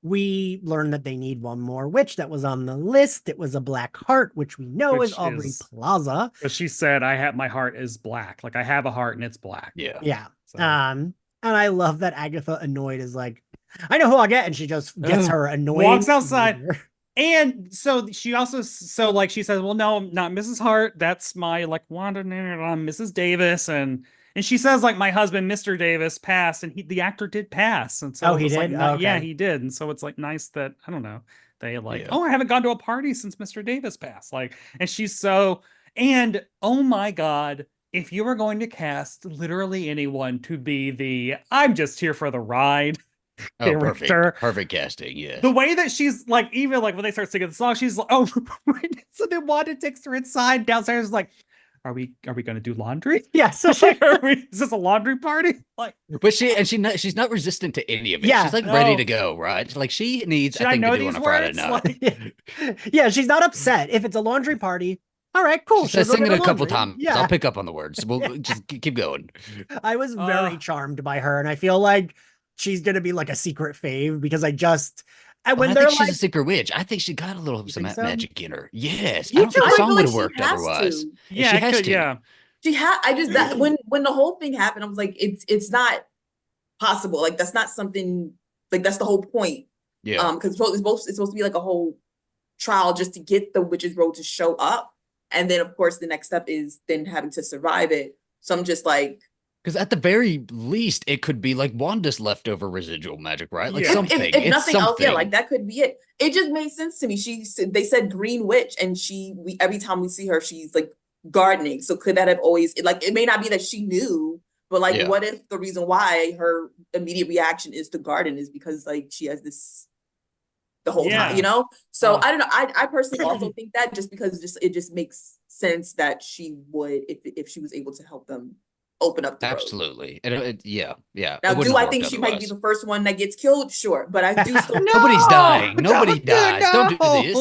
We learn that they need one more witch that was on the list. It was a black heart, which we know is Aubrey Plaza. But she said, my heart is black. Like I have a heart and it's black. Yeah. Yeah. So. And I love that Agatha annoyed is like, I know who I'll get. And she just gets her annoyed. Walks outside. And so she also, she says, well, no, not Mrs. Hart. That's my Wanda, I'm Mrs. Davis. And she says, my husband, Mr. Davis, passed, and the actor did pass. And so he did? Okay. Yeah, he did. And so it's nice that, I don't know, they I haven't gone to a party since Mr. Davis passed. And she's and oh my God, if you were going to cast literally anyone to be I'm just here for the ride. Perfect casting, yeah. The way that she's even when they start singing the song, she's so then Wanda takes her inside downstairs, are we going to do laundry? Yeah. So is this a laundry party? But she's not resistant to any of it. Yeah, she's ready to go, right? She needs a thing to do on a Friday night. Yeah, she's not upset if it's a laundry party. All right, cool. She says sing it a couple times. Yeah. I'll pick up on the words. We'll just keep going. I was very charmed by her, and I feel like she's gonna be a secret fave because I think she's a secret witch. I think she got a little some magic in her. Yes, I don't think the song would have worked otherwise. Yeah, she has to. Yeah, she had. I just when the whole thing happened, I was like, it's not possible. That's not something. That's the whole point. Yeah. Because it's supposed to be a whole trial just to get the witch's road to show up, and then of course the next step is then having to survive it. So I'm just because at the very least, it could be Wanda's leftover residual magic, right? Something. If nothing else, yeah, that could be it. It just made sense to me. They said green witch, and every time we see her, she's gardening. So could that have always it may not be that she knew, but what if the reason why her immediate reaction is to garden is because she has this the whole time, So I don't know. I personally also think that just because it just makes sense that she would if she was able to help them open up the absolutely road. Yeah. Now, do I think she might be the first one that gets killed? Sure, but I do still nobody's dying. Nobody dies. Don't do this.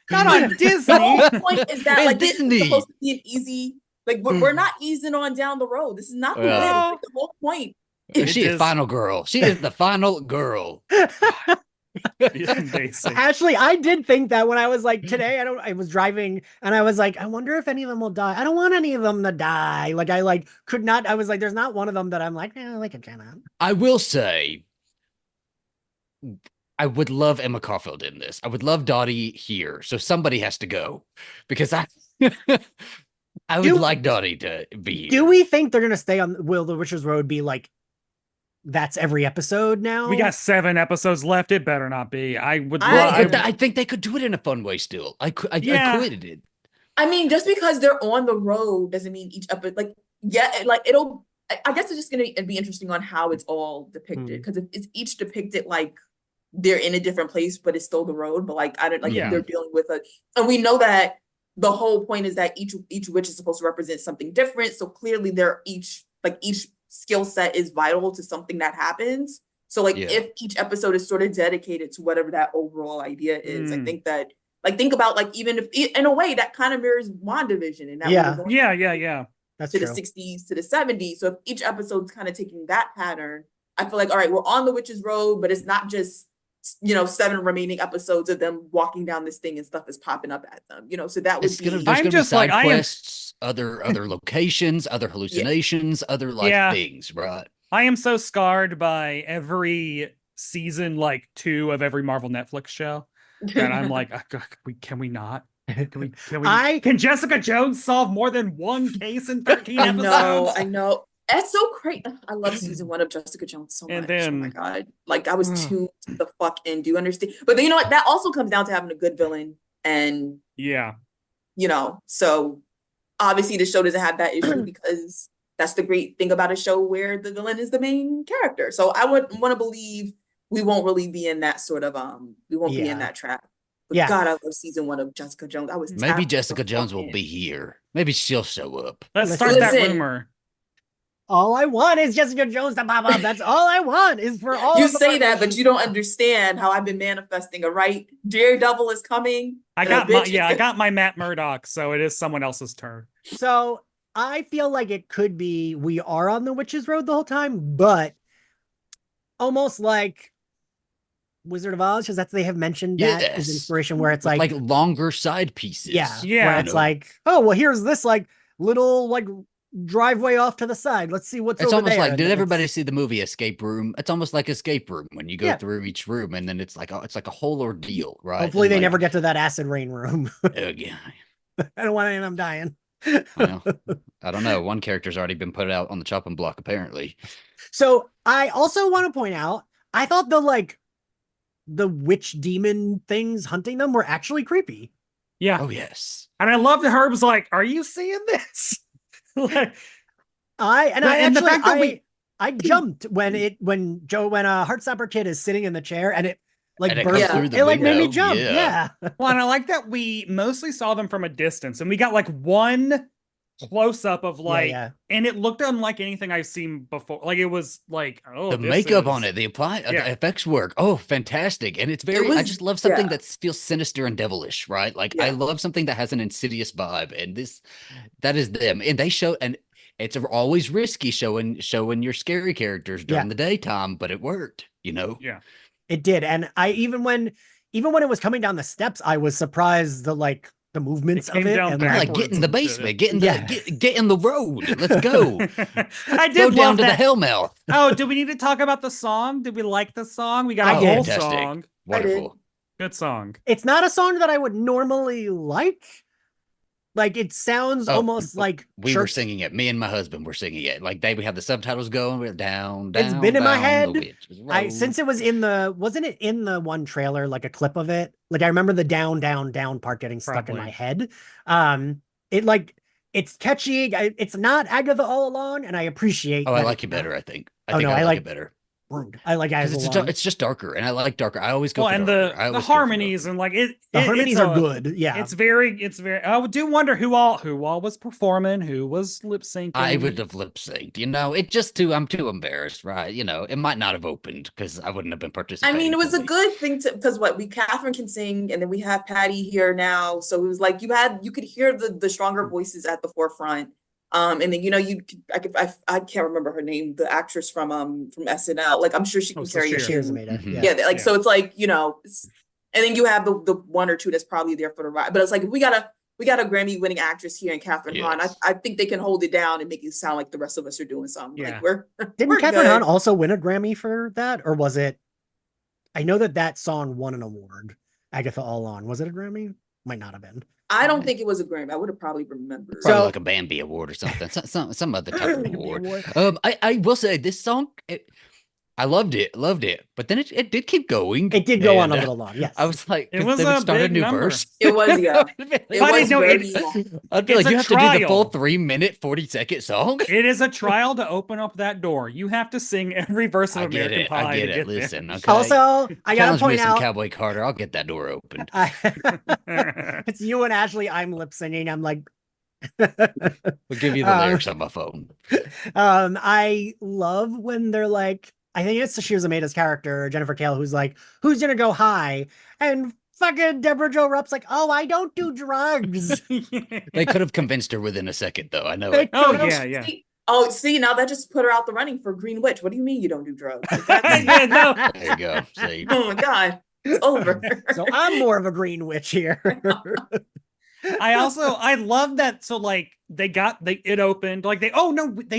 Not on Disney. The whole point is that this Disney. is supposed to be an easy. We're not easing on down the road. This is not the whole point. She is final girl. She is the final girl. Actually, I did think that when I was today, I was driving and I was I wonder if any of them will die. I don't want any of them to die. I could not, I was there's not one of them that I'm I cannot. I will say, I would love Emma Caulfield in this. I would love Dottie here. So somebody has to go because I would like Dottie to be here. Do we think they're gonna stay on Will the Witch's Road be like that's every episode now? We got 7 episodes left. It better not be. I think they could do it in a fun way still. I could it. I mean, just because they're on the road doesn't mean each episode, like, it'll, I guess it's just going to be interesting on how it's all depicted. Because if it's each depicted like they're in a different place, but it's still the road, but like, I don't, like, they're dealing with and we know that the whole point is that each witch is supposed to represent something different. So clearly each skill set is vital to something that happens. So like if each episode is sort of dedicated to whatever that overall idea is, I think that, like, think about, like, even if in a way that kind of mirrors WandaVision and that that's to true. the 60s to the 70s. So if each episode's kind of taking that pattern, I feel like, all right, we're on the witch's road, but it's not just 7 remaining episodes of them walking down this thing and stuff is popping up at them, so that would be. There's gonna be side quests, other locations, other hallucinations, other things, right? I am so scarred by every season, like 2 of every Marvel Netflix show, and I'm like, can we not? Can Jessica Jones solve more than one case in 13 episodes? I know. That's so crazy. I love season 1 of Jessica Jones so much. Oh my god! Like, I was tuned the fuck in. Do you understand? But then, you know what? That also comes down to having a good villain, and so obviously the show doesn't have that issue because that's the great thing about a show where the villain is the main character. So I would want to believe we won't really be in that sort of we won't be in that trap. But God, I love season 1 of Jessica Jones. Maybe Jessica Jones will be here. Maybe she'll show up. Let's start that rumor. All I want is Jessica Jones to pop up. That's all I want is for all. You say that, but you don't understand how I've been manifesting. Right, Daredevil is coming. I got my Matt Murdock, so it is someone else's turn. So I feel like it could be we are on the Witch's Road the whole time, but almost like Wizard of Oz, because they have mentioned that as inspiration, where it's like longer side pieces. Where it's like, oh well, here's this like little like driveway off to the side. Let's see what's over there. It's almost like, did everybody see the movie Escape Room? It's almost like Escape Room when you go through each room, and then it's like a whole ordeal, right? Hopefully they never get to that acid rain room. Yeah. I don't want any of them dying. Well, I don't know. One character's already been put out on the chopping block, apparently. So I also want to point out, I thought the witch demon things hunting them were actually creepy. Yeah. Oh yes. And I love that Herb's like, "Are you seeing this?" I jumped when Heartstopper Kid is sitting in the chair and it burst through the window. Made me jump. Yeah. Well, and I like that we mostly saw them from a distance, and we got like one close up of and it looked unlike anything I've seen before. Like, it was like, the makeup on it, the effects work. Oh, fantastic. And it's very, I just love something that feels sinister and devilish, right? Like, I love something that has an insidious vibe, and that is them. And they show, and it's always risky showing your scary characters during the daytime, but it worked, Yeah. It did. And even when it was coming down the steps, I was surprised the movements of it. And like, get in the basement, get in the road. Let's go. I did go down to the Hellmouth. Oh, do we need to talk about the song? Did we like the song? We got a whole song. Wonderful. Good song. It's not a song that I would normally like. Like, it sounds almost like we were singing it. Me and my husband were singing it. Like, we have the subtitles going. We're down. It's been in my head. Since it was wasn't it in the one trailer, like a clip of it? Like, I remember the down, down, down part getting stuck in my head. It's catchy. It's not Agatha All Along, and I appreciate. Oh, I like it better. I think. I like it better. I like it's just darker, and I like darker. I always go. And the harmonies and like it. The harmonies are good. Yeah, it's very. I do wonder who all was performing, who was lip syncing. I would have lip synced. I'm too embarrassed, right? It might not have opened because I wouldn't have been participating. I mean, it was a good thing because Catherine can sing, and then we have Patty here now, so it was like you could hear the stronger voices at the forefront. And then I can't remember her name, the actress from SNL. Like, I'm sure she can carry a tune. So it's like, and then you have the one or two that's probably there for the ride. But it's like, we got a Grammy winning actress here in Catherine Hahn. I think they can hold it down and make it sound like the rest of us are doing something. Yeah. Like Didn't Catherine Hahn also win a Grammy for that, or was it? I know that song won an award. Agatha All Along, was it a Grammy? Might not have been. I don't think it was a Grammy. I would have probably remembered. Probably So- like a Bambi award or something. Some other type of Bambi award. award. I will say this song, I loved it, but then it did keep going. It did go on a and, little long, yes. I was like, It 'cause was they would a start a big new number. verse. It was, yeah. It It But was no, very it's- long. I'd be it's like, you a have to do the full trial. 3-minute, 40-second song. It is a trial to open up that door. You have to sing every verse of I get American it. Pie I get to it. get Listen, there. okay. Also, I gotta Challenge me point some out, Cowboy Carter. I'll get that door opened. it's you and Ashley. I'm lip singing. I'm like, We'll give you the lyrics on my phone. I love when they're like, I think it's Sashir Zameda's character, Jennifer Kale, who's like, who's gonna go high? And fucking Deborah Jo Rupp's like, oh, I don't do drugs. They could have convinced her within a second, though. I know They it. Oh, could've- yeah. See, now that just put her out the running for Green Witch. What do you mean you don't do drugs? Like, Yeah, no. There you go. See, oh my God, it's over. So I'm more of a green witch here. I love that. So like it opened like they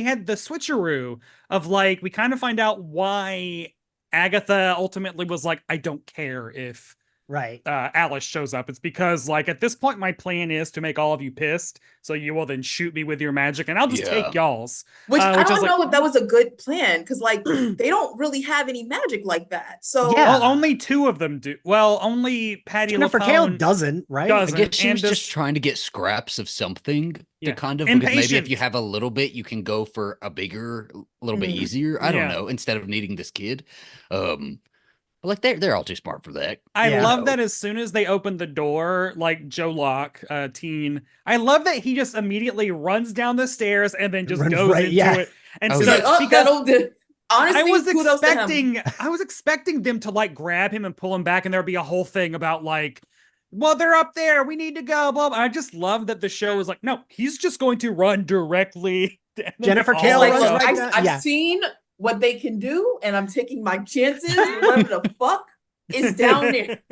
had the switcheroo of like, we kind of find out why Agatha ultimately was like, I don't care if Right. Alice shows up. It's because like at this point my plan is to make all of you pissed, so you will then shoot me with your magic and I'll just Yeah. take y'all's. Which I was don't like, know if that was a good plan, because like they don't really have any magic like that. So Yeah. well, only two of them do. Well, only Patty Jennifer Kale LaPone doesn't, right? I doesn't. guess she and was just trying to get scraps of something Yeah. to kind of, And because maybe if patience. you have a little bit, you can go for a bigger, a little bit Mhm. easier. I don't Yeah. know, instead of needing this kid. But like they're all too smart for that. I Yeah. love that as soon as they open the door, like Joe Locke, teen, I love that he just immediately runs down the stairs and then just Runs goes right- into yeah. it. And Oh, so it's like, yeah. oh, because that'll do. Honestly, I was expecting them to like grab him and pull him back, and there'd be a whole thing about like, well, they're up there, we need to go, blah, blah. I just love that the show is like, no, he's just going to run directly. Jennifer It's Kale like, runs look, right I've, down- I've yeah. seen what they can do, and I'm taking my chances. Whatever the fuck is down there.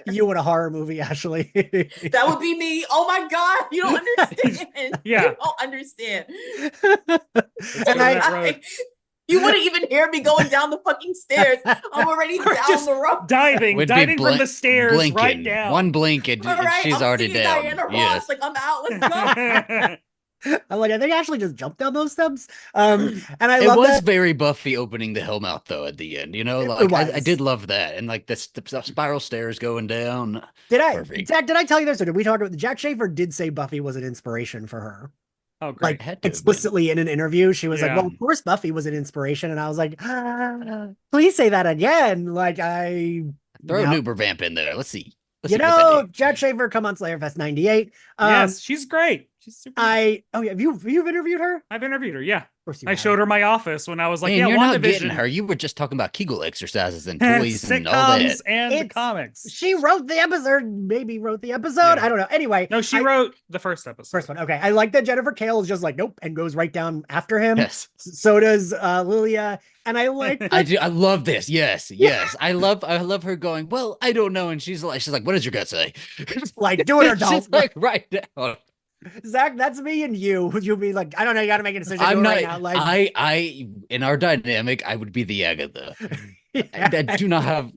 You in a horror movie, Ashley. That would be me. Oh my God, you don't understand. Yeah. You don't understand. And that road. Like, you wouldn't even hear me going down the fucking stairs. I'm already We're down just the road. diving Would be from the blink- stairs right blinking. down. One blink and All right, she's I'm already singing down. Diana Ross. Yes. Like, I'm out. Let's go. I'm like, I think Ashley just jumped down those steps. And I It love was that. very Buffy opening the Hellmouth though at the end, you know, It like I was. did love that, and like the spiral stairs going down. Did I, Perfect. Zach, did I tell you this, or did we talk about Jack Schaefer did say Buffy was an inspiration for her? Oh, great. Like Had to have been. explicitly in an interview, she was like, Yeah. well, of course Buffy was an inspiration. And I was like, please say that again. Like Throw yeah. a Nuber vamp in there. Let's see. Let's You see what they know, do. Jack Schaefer come on Slayerfest 98. Yes, she's great. She's super. Yeah, you've interviewed her? Of I've interviewed her. Yeah, course you I have. showed her my office when I was like, Man, yeah, you're not getting WandaVision. her. You were just talking about Kegel exercises and toys Sitcoms and all that. and the It's- comics. She wrote the episode, maybe wrote the episode. Yeah. I don't know. Anyway, No, she wrote the first episode. first one. Okay. I like that Jennifer Kale is just like, nope, and goes right down after him. Yes, So does Lilia. And I like I do. I love this. Yes, yes. I love her going, well, I don't know, and she's like, what does your gut say? like do it or don't. She's like, right down. Zach, that's me and you. You'll be like, I don't know, you gotta make a decision. I'm do it not. right now. Like I in our dynamic, I would be the Agatha. I do not have.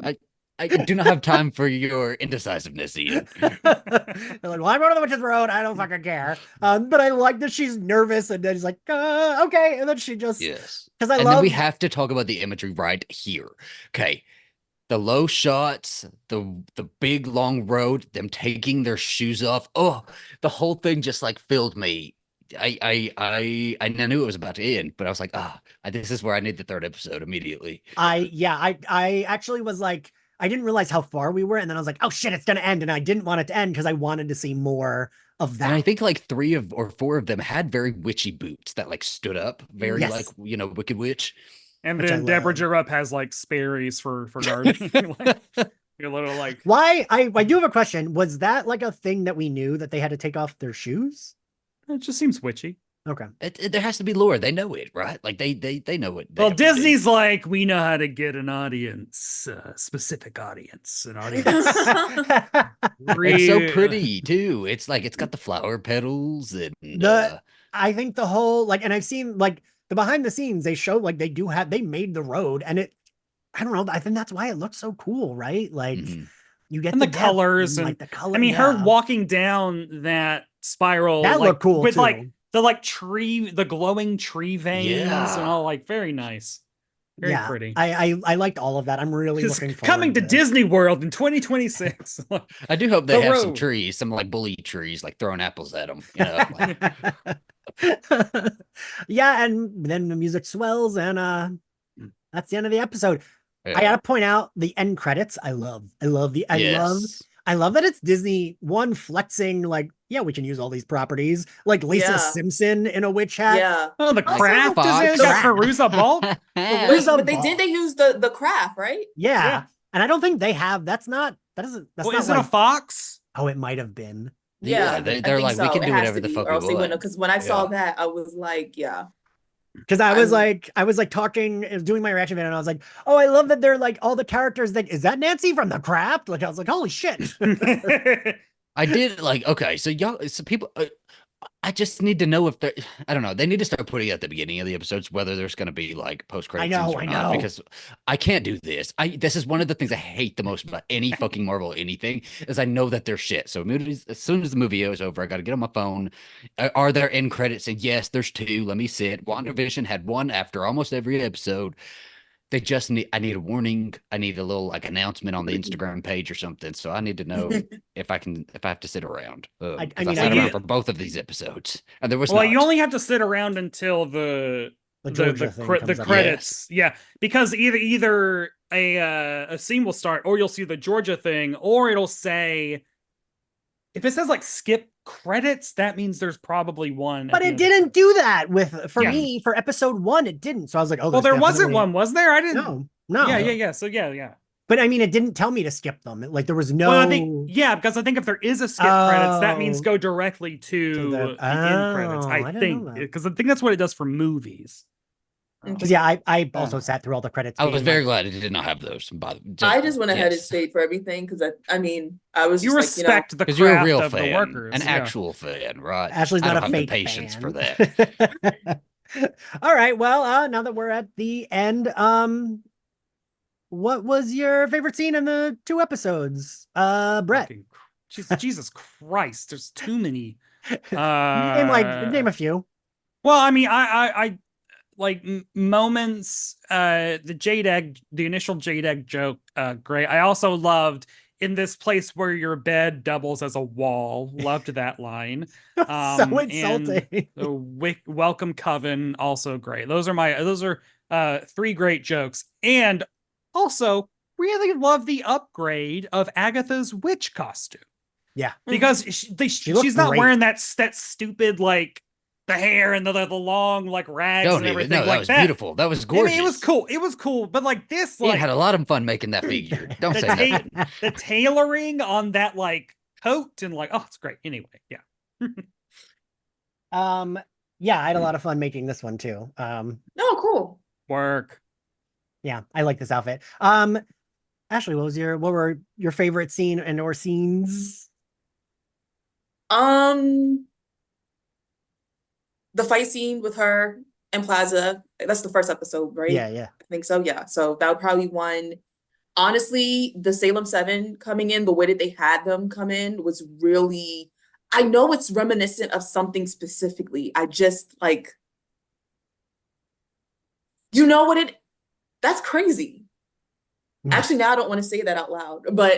I do not have time for your indecisiveness, Ian. They're like, well, I'm going to the witch's road. I don't fucking care. But I like that she's nervous and then she's like, okay. And then she just, Yes. because I And love, then we have to talk about the imagery right here. Okay. The low shots, the big long road, them taking their shoes off. Oh, the whole thing just like filled me. I knew it was about to end, but I was like, this is where I need the third episode immediately. I actually was like, I didn't realize how far we were. And then I was like, oh shit, it's going to end. And I didn't want it to end because I wanted to see more of that. And I think like 3 or 4 of them had very witchy boots that like stood up, very Yes. like, Wicked Witch. And Which I then Deborah love. Jo Rupp has like Sperry's for gardening. Like, your little like. Why? I do have a question. Was that like a thing that we knew that they had to take off their shoes? It just seems witchy. Okay. There has to be lore. They know it, right? Like they know it. They Well, have to do. Disney's like, we know how to get an audience, specific audience, an audience. It's so pretty too. It's like it's got the flower petals and I think the whole like, and I've seen like the behind the scenes, they show like they made the road and I don't know. I think that's why it looks so cool, right? Like, mhm. You get and the depth colors and and like the color. I mean, yeah. her walking down that spiral That like looked cool with too. like the glowing tree veins Yeah. and all, like very nice. Very yeah, pretty. I liked all of that. I'm really It's looking forward coming to this. Disney World in 2026. I do hope they The have some road. trees, some like bully trees, like throwing apples at them. You know, like, Yeah, and then the music swells, and that's the end of the episode. I yeah. gotta point out the end credits. I love Yes. I love that it's Disney one flexing like, yeah, we can use all these properties. Like Lisa Yeah. Simpson in a witch hat. Yeah. Oh, the Also, craft is in. Fox. Got Feruza Balk. Wait, Where's but they ball? did they use the craft, right? Yeah. Yeah. And I don't think they have. That's not Well, not is it like, a fox? oh, it might have been. Yeah, I they're think like, we so. can It do has whatever to the be, fuck or we else they wouldn't want. have. Because when I saw Yeah. that, I was like, yeah. Because I was I'm- like talking, doing my reaction video, and I was like, oh, I love that they're like all the characters that is that Nancy from The Craft? Like I was like, holy shit. I did like, okay, so y'all, so people, I just need to know if they're, I don't know, they need to start putting at the beginning of the episodes whether there's going to be like post credit scenes or I not, know. because I can't do this. This is one of the things I hate the most about any fucking Marvel anything is I know that they're shit. So movies, as soon as the movie is over, I got to get on my phone. Are there end credits? And yes, there's 2. Let me sit. WandaVision had 1 after almost every episode. They just need, I need a warning. I need a little like announcement on the Instagram page or something. So I need to know if I have to sit around. I 'Cause mean, sat I around do- for both of these episodes, and there was Well, not. you only have to sit around until the Georgia thing comes the up. credits. Yeah, because either a scene will start, or you'll see the Georgia thing, or it'll say, if it says like skip credits, that means there's probably one. But at the it end of the didn't do that Yeah. me for episode 1. It didn't. So I was like, oh, Well, there's there wasn't definitely- one, was there? I didn't. No. Yeah. So yeah. But I mean, it didn't tell me to skip them. Like there was no. Well, because I think if there is a skip credits, that means Oh. go directly to the end credits. Oh, I I didn't think know that. because I think that's what it does for movies. Because yeah, I also sat through all the credits. I was being very like, glad it did not have those. I just went ahead and yes. stayed for everything because I mean, I was You just respect the Because you're a craft real of the fan, workers, an yeah. actual fan, right? Ashley's I not don't a have the fake patience fan. for that. All right. Well, now that we're at the end, what was your favorite scene in the 2 episodes? Brett. Fucking Jesus Christ, there's too many. Name a few. Well, I mean, I like moments. The initial jade egg joke, great. I also loved in this place where your bed doubles as a wall. Loved that line. So insulting. And the welcome Coven, also great. Those are 3 great jokes. And also really love the upgrade of Agatha's witch costume. Yeah. Because looked she's not great. wearing that stupid like the hair and the long like rags Don't and even. everything No, like that was that. beautiful. That was I gorgeous. mean, it was cool. But like this, Ian like had a lot of fun making that figure. Don't the, say ta- nothing. the tailoring on that like coat and like, oh, it's great. Anyway, yeah. Yeah, I had a lot of fun making this one too. oh, cool. Work. Yeah, I like this outfit. Ashley, what were your favorite scene and or scenes? The fight scene with her and Plaza. That's the first episode, right? Yeah. I think so. Yeah. So that would probably one. Honestly, the Salem 7 coming in, the way that they had them come in was really, I know it's reminiscent of something specifically. I just like, you know what that's crazy. Actually, now I don't want to say that out loud, but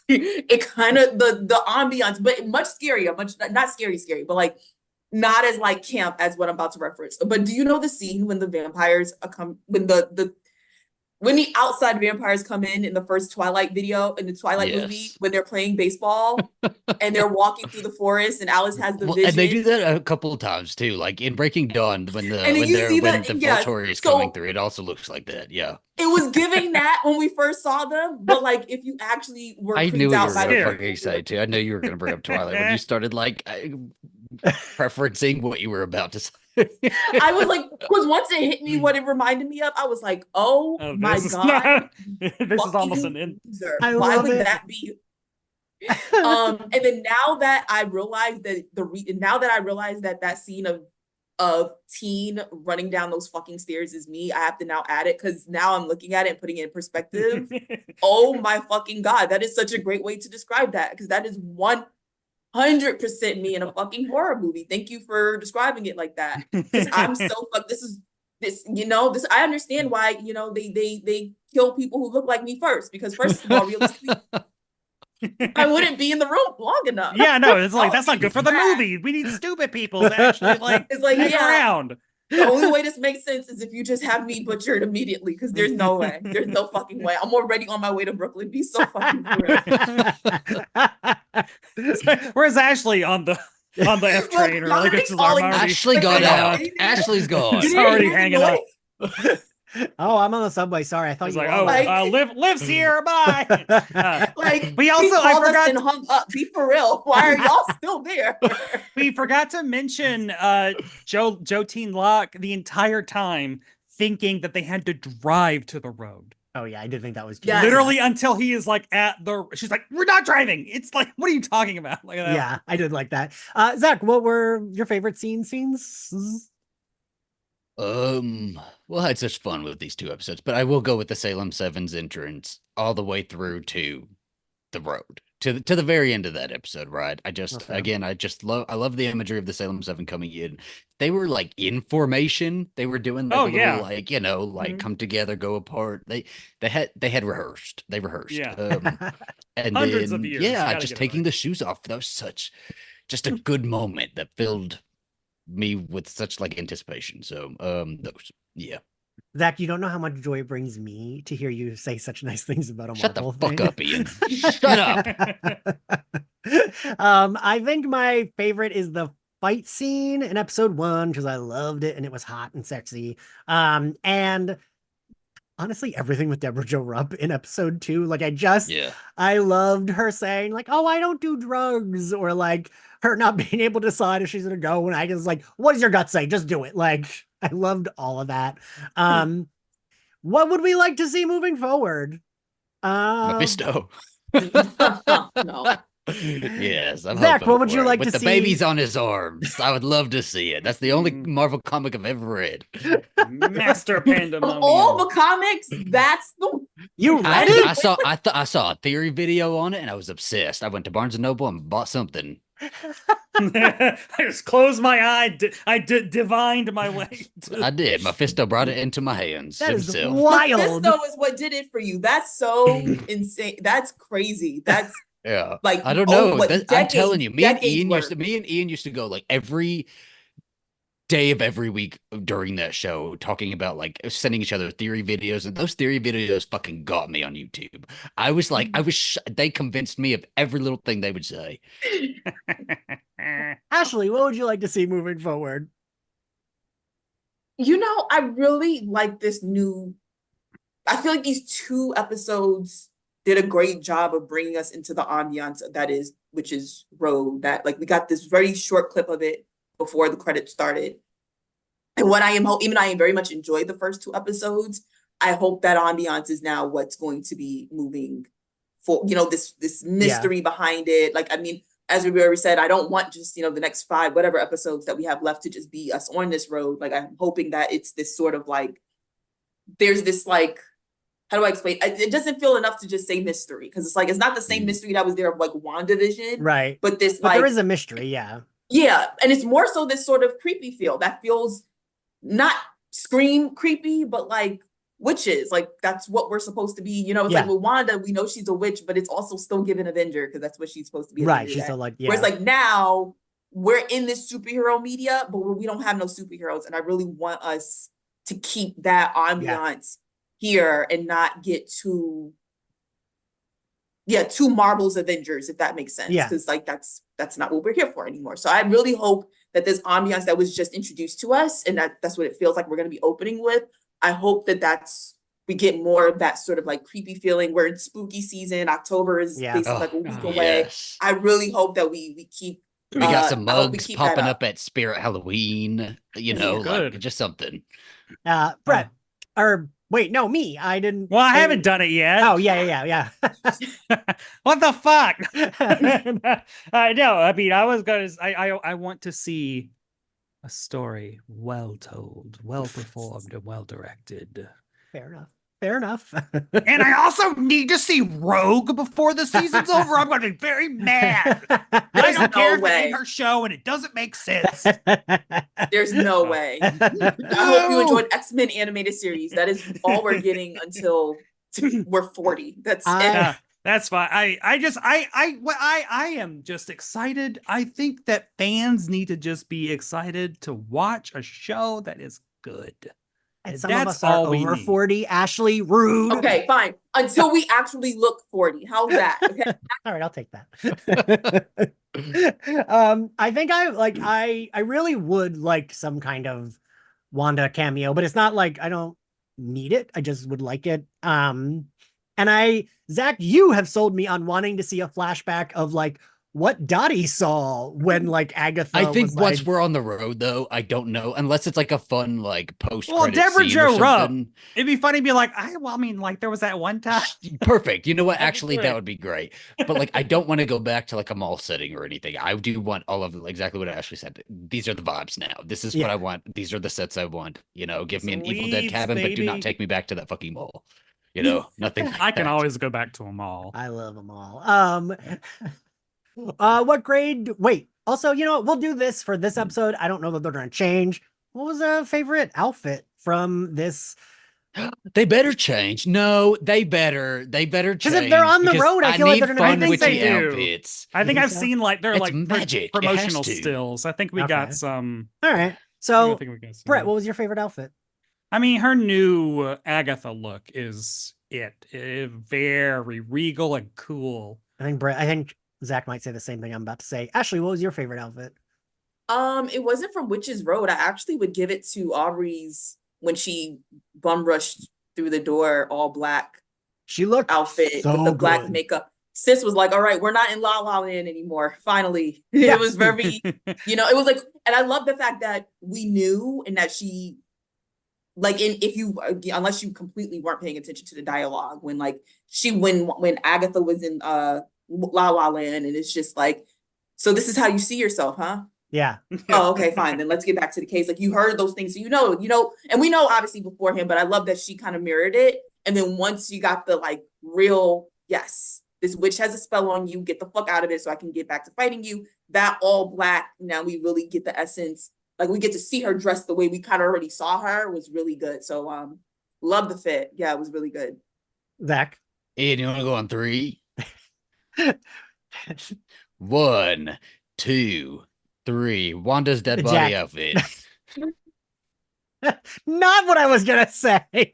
it kind of, the ambiance, but much scarier, not scary, but like, not as like camp as what I'm about to reference. But do you know the scene when the vampires when the outside vampires come in the first Twilight video, in the Twilight movie, Yes. when they're playing baseball and they're walking through the forest and Alice has the Well, vision. and they do that a couple of times too, like in Breaking Dawn when the yes, Volturi is so- coming through. It also looks like that. Yeah, It was giving that when we first saw them, but like if you actually were I creeped knew you out were by going to the fucking say too. I knew you were going to bring up Twilight when you started like preferencing what you were about to say. I was like, because once it hit me what it reminded me of, I was like, oh my this is God. this is almost an fucking in. loser. I Why love would it. that be? And then now that I realized that that scene of of teen running down those fucking stairs is me. I have to now add it because now I'm looking at it and putting it in perspective. Oh my fucking God. That is such a great way to describe that, because that is 100% me in a fucking horror movie. Thank you for describing it like that. Because I'm so this, I understand why, they kill people who look like me first, because first of all, realistically, I wouldn't be in the room long enough. Yeah, no, it's like, that's not good for the movie. We need stupid people to actually hang around. The only way this makes sense is if you just have me butchered immediately, because there's no way. There's no fucking way. I'm already on my way to Brooklyn. Be so fucking real. Where's Ashley on the F train? Or like, it's Ashley got out. Ashley's gone. She's already hanging up. Oh, I'm on the subway. Sorry, I thought you were lives here. Bye. We also I forgot and hung up. Be for real. Why are y'all still there? We forgot to mention Joe Teen Locke the entire time thinking that they had to drive to the road. Oh yeah, I did think that was literally until he is like she's like, we're not driving. It's like, what are you talking about? Like, yeah, I did like that. Zach, what were your favorite scenes? Well, I had such fun with these 2 episodes, but I will go with the Salem 7's entrance all the way through to the road, to the very end of that episode, right? I love the imagery of the Salem 7 coming in. They were like in formation. They were doing come together, go apart. They had rehearsed. They rehearsed. Yeah. And hundreds of years. Yeah, just taking the shoes off. That was just a good moment that filled me with such like anticipation. So those, yeah. Zach, you don't know how much joy it brings me to hear you say such nice things about a Shut Marvel the fuck thing. up, Ian. Shut up. I think my favorite is the fight scene in episode 1, because I loved it and it was hot and sexy. And honestly, everything with Deborah Jo Rupp in episode 2, like I loved her saying like, oh, I don't do drugs, or like her not being able to decide if she's gonna go, and I was like, what does your gut say? Just do it. Like, I loved all of that. What would we like to see moving forward? Mephisto. No. Yes, I'm Zach, what would you like with to the see? Babies on his arms? I would love to see it. That's the only Marvel comic I've ever read. Master Pandemonium. Of all the comics, that's the you read it. I saw a theory video on it, and I was obsessed. I went to Barnes and Noble and bought something. I just closed my eye. I divined my way. I did. Mephisto brought it into my hands. That is himself. wild. Mephisto is what did it for you. That's so insane. That's crazy. That's yeah. Like, I don't know. I'm telling you, me and Ian used to go like every day of every week during that show, talking about like sending each other theory videos, and those theory videos fucking got me on YouTube. I was like, they convinced me of every little thing they would say. Ashley, what would you like to see moving forward? I really like this I feel like these 2 episodes did a great job of bringing us into the ambiance which is Road. That like we got this very short clip of it before the credits started. And what I am hoping, even I very much enjoyed the first 2 episodes, I hope that ambiance is now what's going to be moving for, this mystery behind it. Like, I mean, as we already said, I don't want just, the next 5, whatever episodes that we have left to just be us on this road. Like, I'm hoping that it's this sort of like, there's this like, how do I explain? It doesn't feel enough to just say mystery, because it's like, it's not the same mystery that was there of like WandaVision. Right. But but there is a mystery. Yeah. Yeah. And it's more so this sort of creepy feel that feels not Scream creepy, but like witches. Like that's what we're supposed to be. It's like with Wanda, we know she's a witch, but it's also still given Avenger, because that's what she's supposed to be. Right. She's still like, Whereas like now we're in this superhero media, but we don't have no superheroes. And I really want us to keep that ambiance here and not get too Marvel's Avengers, if that makes sense. Because like that's not what we're here for anymore. So I really hope that this ambiance that was just introduced to us, and that's what it feels like we're going to be opening with. I hope that we get more of that sort of like creepy feeling. We're in spooky season. October is basically like a week away. Yes. I really hope that we keep. We got some mugs popping up at Spirit Halloween. Like just something. Brett, or wait, no, me. I didn't. Well, I haven't done it yet. Oh, yeah. What the fuck? No, I mean, I was gonna. I want to see A story well told, well performed, and well directed. Fair enough. Fair enough. And I also need to see Rogue before the season's over. I'm going to be very mad. I There's don't care no if it way. ain't her show and it doesn't make sense. There's no way. I hope you enjoyed X-Men animated series. That is all we're getting until we're 40. That's it. Yeah, that's fine. I am just excited. I think that fans need to just be excited to watch a show that is good. And some of us are over 40. Ashley, rude. Okay, fine. Until we actually look 40. How's that? Okay. All right, I'll take that. I think I really would like some kind of Wanda cameo, but it's not like I don't need it. I just would like it. And Zach, you have sold me on wanting to see a flashback of like what Dottie saw when like Agatha. I think was once like, we're on the road, though, I don't know unless it's like a fun like post. Well, Deborah Jo Rupp. It'd be funny to be like, like there was that one time. Perfect. You know what? Actually, that would be great. But like, I don't want to go back to like a mall setting or anything. I do want all of exactly what Ashley said. These are the vibes now. This is what I want. These are the sets I want. You know, give me an Evil Dead cabin, but do not take me back to that fucking mall. You know, nothing. Like I can always go back to a mall. I love them all. What grade? Wait. Also, you know what? We'll do this for this episode. I don't know that they're going to change. What was a favorite outfit from this? They better change. No, they better change. Because if they're on the road, I feel like they're going to think they do. Outfits. I think I've seen like they're like magic. Promotional stills. I think we got some. All right. So, Brett, what was your favorite outfit? I mean, her new Agatha look is very regal and cool. I think Zach might say the same thing I'm about to say. Ashley, what was your favorite outfit? It wasn't from Witches Road. I actually would give it to Aubrey's when she bum rushed through the door, all black. She looked outfit so with the black good. makeup. Sis was like, all right, we're not in La La Land anymore. Finally. It was very, it was like, and I love the fact that we knew and that she, like, unless you completely weren't paying attention to the dialogue, when Agatha was in La La Land, and it's just like, so this is how you see yourself, huh? Yeah. Oh, okay, fine. Then let's get back to the case. Like, you heard those things, so and we know obviously beforehand, but I love that she kind of mirrored it. And then once you got the like real, yes, this witch has a spell on you, get the fuck out of it so I can get back to fighting you. That all black, now we really get the essence. Like, we get to see her dressed the way we kind of already saw her, was really good. So love the fit. Yeah, it was really good. Zach. Hey, do you want to go on 3? 1, 2, 3. Wanda's dead body outfit. Not what I was gonna say. I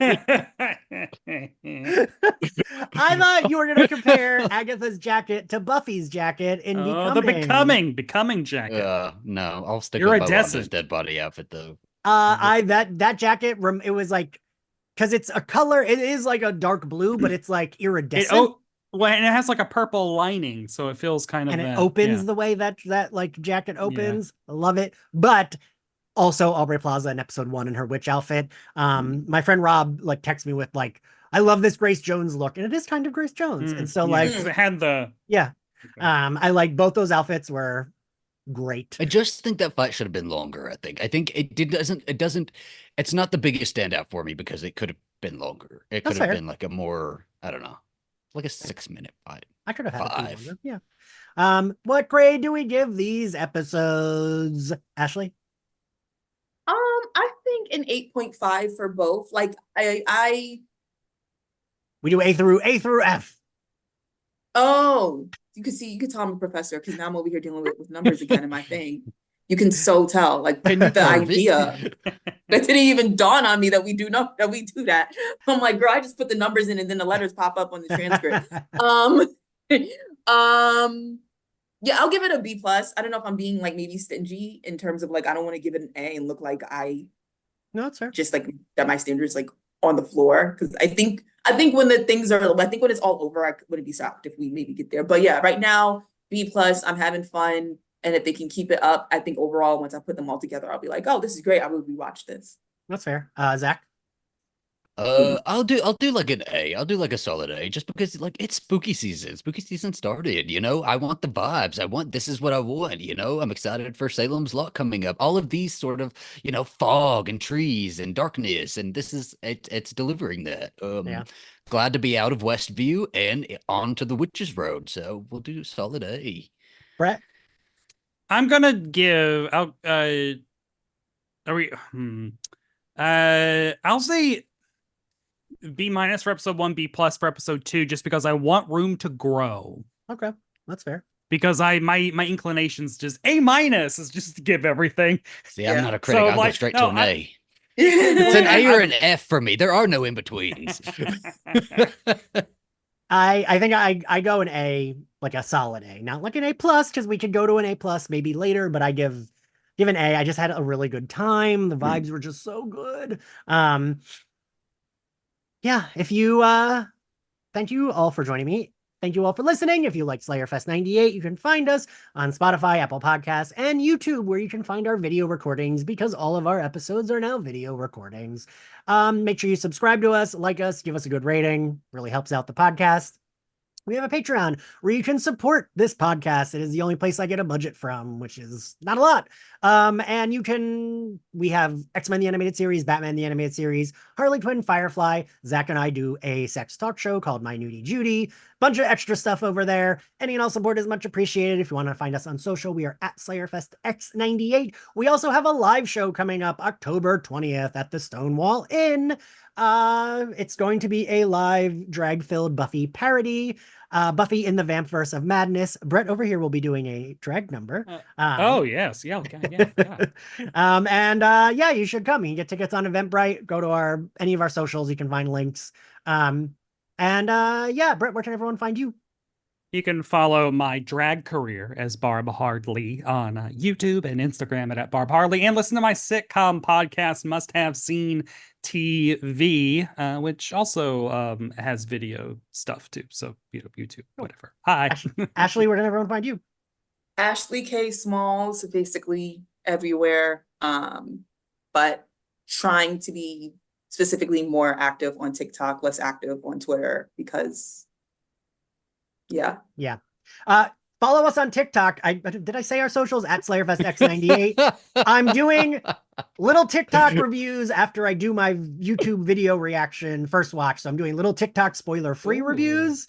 thought you were gonna compare Agatha's jacket to Buffy's jacket in the becoming jacket. No, I'll stick with Wanda's dead body outfit though. That jacket, it was like, because it's a color, it is like a dark blue, but it's like iridescent. And it has like a purple lining, so it feels kind of. And it opens the way that like jacket opens. Yeah. I love it, but. Also, Aubrey Plaza in episode 1 in her witch outfit. My friend Rob like texted me with like, I love this Grace Jones look, and it is kind of Grace Jones. And so like, it had the I like both those outfits were great. I just think that fight should have been longer. I think it's not the biggest standout for me because it could have been longer. It could have been like a more, I don't know, like a 6-minute fight. I could have had 5. Yeah. What grade do we give these episodes, Ashley? I think an 8.5 for both. Like we do A through F. Oh, you could tell I'm a professor because now I'm over here dealing with numbers again in my thing. You can so tell, like the idea that didn't even dawn on me that we do that. I'm like, girl, I just put the numbers in and then the letters pop up on the transcript. Yeah, I'll give it a B+. I don't know if I'm being like maybe stingy in terms of like, I don't want to give it an A and look like no, it's fair. Just like that my standards like on the floor. Cause I think when when it's all over, I wouldn't be shocked if we maybe get there. But yeah, right now, B+, I'm having fun. And if they can keep it up, I think overall, once I put them all together, I'll be like, oh, this is great. I would rewatch this. That's fair. Zach? I'll do like an A. I'll do like a solid A, just because like it's spooky season. Spooky season started, you know. I want the vibes. This is what I want, you know. I'm excited for Salem's Lot coming up. All of these sort of, you know, fog and trees and darkness, and it's delivering that. Yeah. Glad to be out of Westview and onto the Witches Road. So we'll do solid A. Brett? I'm gonna give out are we I'll say B- for episode 1, B+ for episode 2, just because I want room to grow. Okay, that's fair. Because my inclinations just A- is just to give everything. See, I'm not a critic. So, I'll go straight to an A. It's It's an A or an F for me. There are no in-betweens. I think I go an A, like a solid A, not like an A+, because we could go to an A+ maybe later, but I give an A. I just had a really good time. The vibes were just so good. Yeah, if you thank you all for joining me. Thank you all for listening. If you like Slayerfest 98, you can find us on Spotify, Apple Podcasts, and YouTube, where you can find our video recordings, because all of our episodes are now video recordings. Make sure you subscribe to us, like us, give us a good rating. Really helps out the podcast. We have a Patreon where you can support this podcast. It is the only place I get a budget from, which is not a lot. And we have X-Men the Animated Series, Batman the Animated Series, Harley Quinn, Firefly. Zach and I do a sex talk show called My Nudie Judy. Bunch of extra stuff over there. Any and all support is much appreciated. If you want to find us on social, we are at Slayerfest X98. We also have a live show coming up October 20th at the Stonewall Inn. It's going to be a live drag-filled Buffy parody. Buffy in the Vampverse of Madness. Brett over here will be doing a drag number. Oh yes, yeah. Yeah, you should come. You can get tickets on Eventbrite. Go to any of our socials. You can find links. Yeah, Brett, where can everyone find you? You can follow my drag career as Barb Hardley on YouTube and Instagram at Barb Hardley, and listen to my sitcom podcast, Must Have Seen TV, which also has video stuff too. So, you know, YouTube, whatever. Hi. Ashley, where can everyone find you? Ashley K. Smalls, basically everywhere. But trying to be specifically more active on TikTok, less active on Twitter, because yeah. Follow us on TikTok. Did I say our socials at Slayerfest X98? I'm doing little TikTok reviews after I do my YouTube video reaction first watch. So I'm doing little TikTok spoiler-free reviews,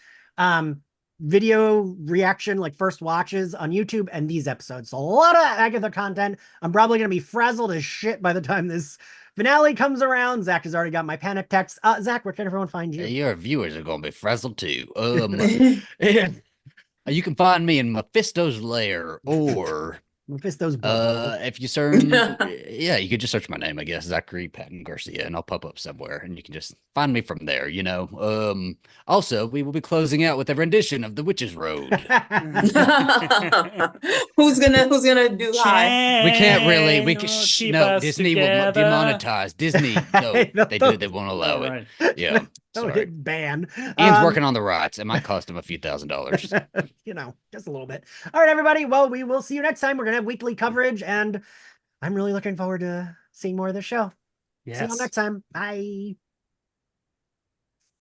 video reaction, like first watches on YouTube, and these episodes. So a lot of Agatha content. I'm probably going to be frazzled as shit by the time this finale comes around. Zach has already got my panic text. Zach, where can everyone find you? Your viewers are going to be frazzled too. You can find me in Mephisto's lair, or Mephisto's if you search, you could just search my name, I guess, Zachary Patton Garcia, and I'll pop up somewhere, and you can just find me from there. You know. Also, we will be closing out with a rendition of The Witch's Road. Who's gonna do high? We can't really. We can. No, Disney will demonetize. Disney. No, they won't allow it. Right. Yeah. Sorry. Ban. Ian's working on the rights. It might cost him a few $1,000s. You know, just a little bit. All right, everybody. Well, we will see you next time. We're gonna have weekly coverage, and I'm really looking forward to seeing more of this show. Yes. See you all next time. Bye.